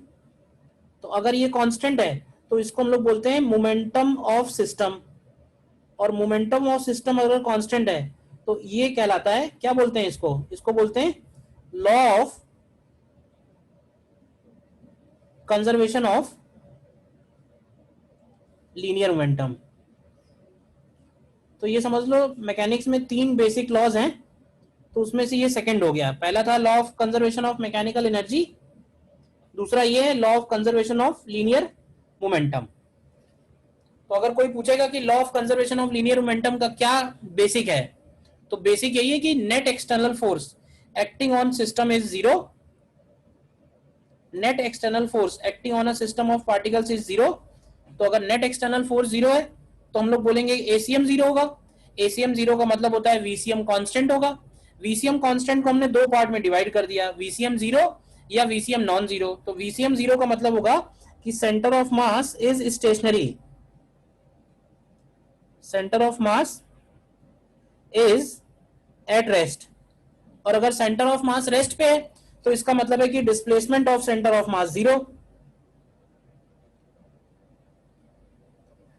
तो अगर ये कांस्टेंट है तो इसको हम लोग बोलते हैं मोमेंटम ऑफ सिस्टम, और मोमेंटम ऑफ सिस्टम अगर कांस्टेंट है तो ये कहलाता है, क्या बोलते हैं इसको? इसको बोलते हैं law of conservation of linear momentum. तो ये समझ लो मैकेनिक्स में तीन बेसिक लॉज हैं, तो उसमें से ये सेकंड हो गया। पहला था law of conservation of mechanical energy, दूसरा ये है law of conservation of linear momentum. तो अगर कोई पूछेगा कि law of conservation of linear momentum का क्या बेसिक है, तो बेसिक यही है कि net external force acting on system is zero, net external force acting on a system of particles is zero. तो अगर नेट एक्सटर्नल फोर्स जीरो है तो हम लोग बोलेंगे एसीएम जीरो होगा। एसीएम जीरो का मतलब होता है वीसीएम कांस्टेंट होगा। वीसीएम कांस्टेंट को हमने दो पार्ट में डिवाइड कर दिया, वीसीएम जीरो या वीसीएम नॉन जीरो। तो वीसीएम जीरो का मतलब होगा कि centre of mass is stationary, centre of mass is at rest. और अगर सेंटर ऑफ मास रेस्ट पे है तो इसका मतलब है कि displacement of centre of mass zero.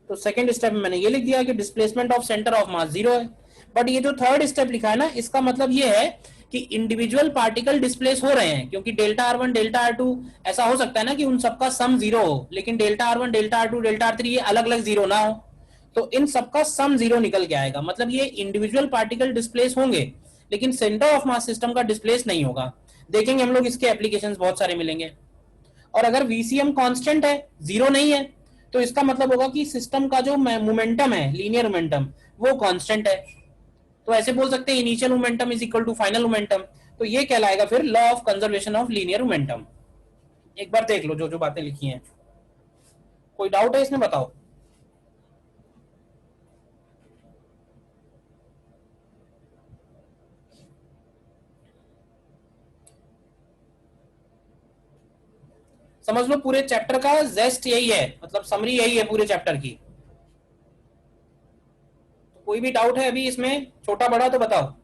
तो सेकंड स्टेप में मैंने ये लिख दिया कि displacement of centre of mass zero है। बट ये जो थर्ड स्टेप लिखा है ना, इसका मतलब ये है कि इंडिविजुअल पार्टिकल डिस्प्लेस हो रहे हैं, क्योंकि delta r one delta r two ऐसा हो सकता है ना कि उन सबका सम जीरो हो, लेकिन delta r one delta r two delta r three ये अलग अलग जीरो ना हो, तो इन सबका सम जीरो निकल के आएगा। मतलब ये इंडिविजुअल पार्टिकल डिस्प्लेस होंगे लेकिन सेंटर ऑफ मास सिस्टम का डिस्प्लेस नहीं होगा। देखेंगे हम लोग, इसके एप्लीकेशंस बहुत सारे मिलेंगे। और अगर वीसीएम कांस्टेंट है, जीरो नहीं है, तो इसका मतलब होगा कि सिस्टम का जो मोमेंटम है, लीनियर मोमेंटम, वो कांस्टेंट है। तो ऐसे बोल सकते हैं initial momentum is equal to final momentum. तो ये कहलाएगा फिर law of conservation of linear momentum. एक बार देख लो जो जो बातें लिखी हैं। कोई डाउट है इसमें, बताओ। समझ लो पूरे चैप्टर का जेस्ट यही है, मतलब समरी यही है पूरे चैप्टर की। तो कोई भी डाउट है अभी इसमें, छोटा बड़ा, तो बताओ।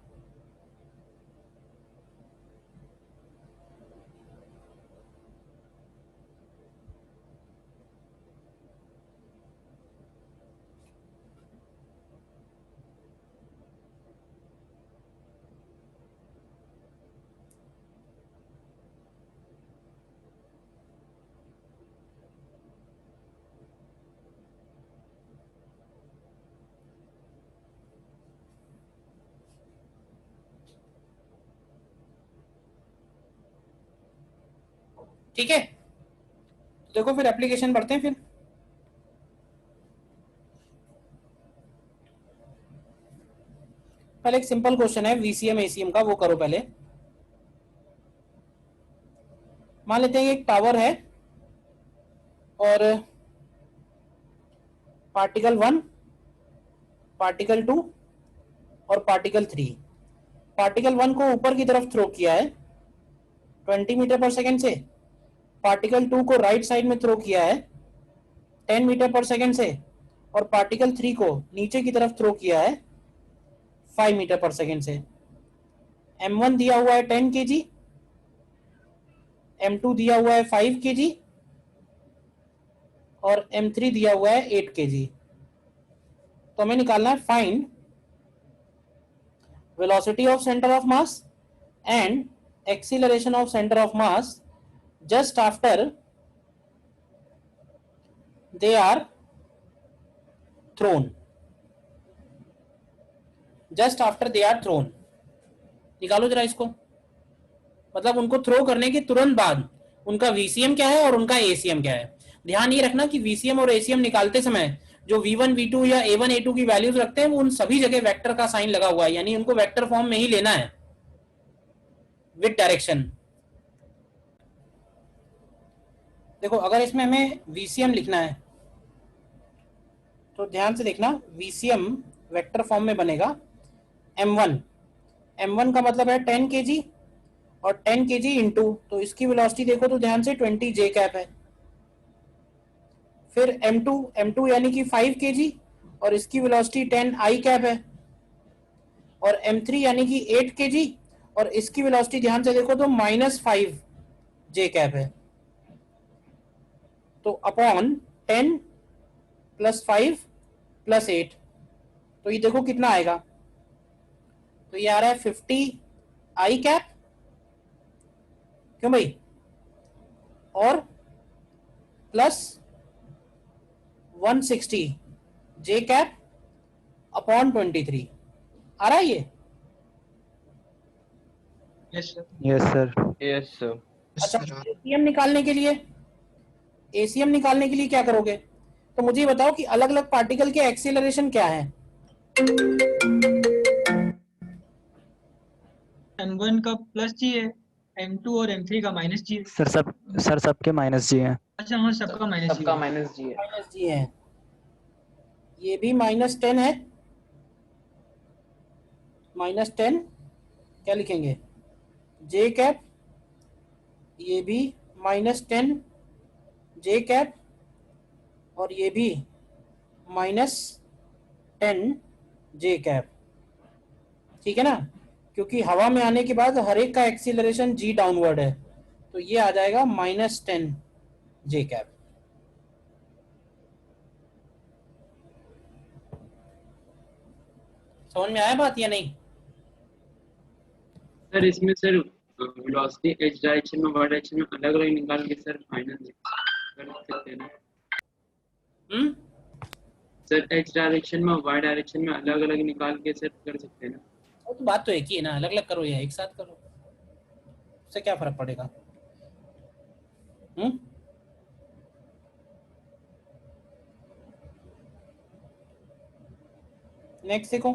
ठीक है, तो देखो फिर एप्लीकेशन पढ़ते हैं फिर। पहले एक सिंपल क्वेश्चन है वीसीएम एसीएम का, वो करो पहले। मान लेते हैं एक टावर है और पार्टिकल 1, पार्टिकल 2 और पार्टिकल 3। पार्टिकल 1 को ऊपर की तरफ थ्रो किया है 20 मीटर पर सेकेंड से, पार्टिकल 2 को राइट साइड में थ्रो किया है 10 मीटर पर सेकेंड से, और पार्टिकल 3 को नीचे की तरफ थ्रो किया है 5 मीटर पर सेकेंड से। M1 दिया हुआ है 10 kg, M2 दिया हुआ है 5 kg और M3 दिया हुआ है 8 kg। तो हमें निकालना है find velocity of centre of mass and acceleration of centre of mass just after they are thrown, just after they are thrown। निकालो जरा इसको, मतलब उनको थ्रो करने के तुरंत बाद उनका वीसीएम क्या है और उनका एसीएम क्या है। ध्यान ये रखना कि वीसीएम और एसीएम निकालते समय जो V1 V2 या A1 A2 की वैल्यूज रखते हैं वो उन सभी जगह वेक्टर का साइन लगा हुआ है, यानी उनको वेक्टर फॉर्म में ही लेना है विद डायरेक्शन। देखो अगर इसमें हमें वीसीएम लिखना है तो ध्यान से देखना, वीसीएम वेक्टर फॉर्म में बनेगा M1। M1 का मतलब है 10 kg और 10 kg इंटू, तो इसकी वेलोसिटी देखो तो ध्यान से 20 J कैप है। फिर M2 यानी कि 5 kg और इसकी वेलोसिटी 10 I कैप है। और M3 यानी कि 8 kg और इसकी वेलोसिटी ध्यान से देखो तो -5 J कैप है। तो अपॉन 10 + 5 + 8, तो ये देखो कितना आएगा, तो ये आ रहा है 50 I कैप, क्यों भाई, और प्लस 160 J कैप अपॉन 23। आ रहा है ये? Yes sir. Yes sir. Yes sir. अच्छा, एसीएम निकालने के लिए एसीएम निकालने के लिए क्या करोगे? तो मुझे बताओ कि अलग अलग पार्टिकल के एक्सीलरेशन क्या है? m1 का प्लस जी है, m2 और m3 का माइनस जी है। सर सबके माइनस जी हैं। अच्छा हाँ, सबका माइनस जी सबका है। माइनस जी है। माइनस जी है, ये भी -10 है, -10 क्या लिखेंगे? जे कैप, ये भी -10 जे कैप, और ये भी -10 जे कैप। ठीक है ना, क्योंकि हवा में आने के बाद हर एक का एक्सीलरेशन जी डाउनवर्ड है, तो ये आ जाएगा -10 जे कैप। समझ में आया बात या नहीं? सर इसमें सर वेलोसिटी एच डायरेक्शन में वाई डायरेक्शन में अलग अलग निकाल के सर फाइनल कर सकते हैं ना? सर एच डायरेक्शन में वाई डायरेक्शन में अलग अलग निकाल के सर कर सकते हैं ना? वो तो बात तो एक ही है ना, अलग अलग करो या एक साथ करो, उससे क्या फर्क पड़ेगा? नेक्स्ट देखो,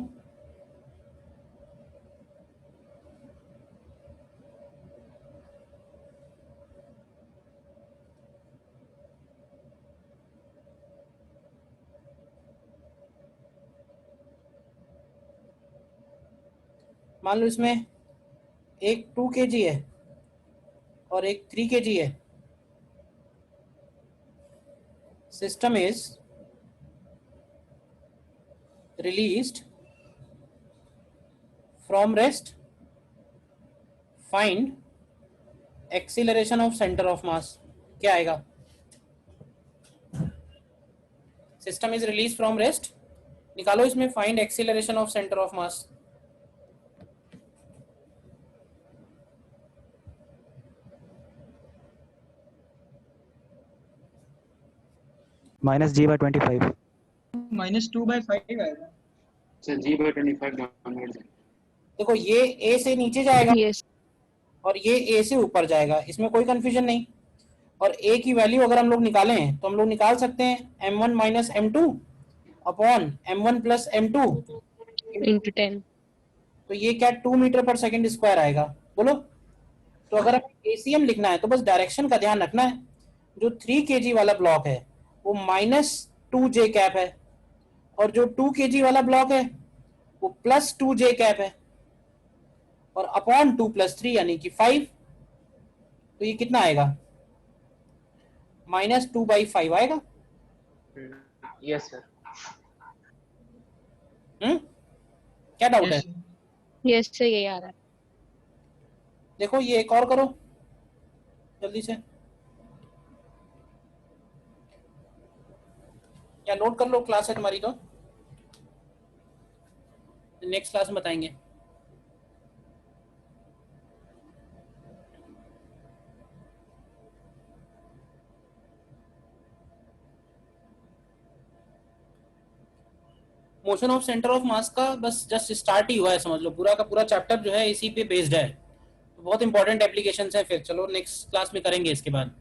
मान लो इसमें एक 2 kg है और एक 3 kg है। System is released from rest, find acceleration of centre of मास। क्या आएगा? System is release from rest, निकालो इसमें find acceleration of centre of mass. -g/25। -2/5 आएगा। Sir g/25 downward. देखो ये ए से नीचे जाएगा Yes. और ये ए से ऊपर जाएगा, इसमें कोई कंफ्यूजन नहीं। और ए की वैल्यू अगर हम लोग निकालें तो हम लोग निकाल सकते हैं m1 - m2 upon m1 + m2 Into 10. तो ये क्या 2 मीटर पर सेकंड स्क्वायर आएगा, बोलो। तो अगर हमें एसीएम लिखना है तो बस डायरेक्शन का ध्यान रखना है। जो 3 kg वाला ब्लॉक है वो -2 जे कैप है, और जो 2 kg वाला ब्लॉक है वो +2 जे कैप है, और अपॉन 2 + 3 यानी कि 5। तो ये कितना आएगा? -2/5 आएगा। Yes sir. क्या डाउट है? Yes sir, यही आ रहा है। देखो ये एक और करो जल्दी से, या नोट कर लो, क्लास है तुम्हारी तो नेक्स्ट क्लास में बताएंगे। Motion of centre of mass का बस जस्ट स्टार्ट ही हुआ है, समझ लो। पूरा का पूरा चैप्टर जो है इसी पे बेस्ड है, तो बहुत इंपॉर्टेंट एप्लीकेशंस है। फिर चलो नेक्स्ट क्लास में करेंगे इसके बाद।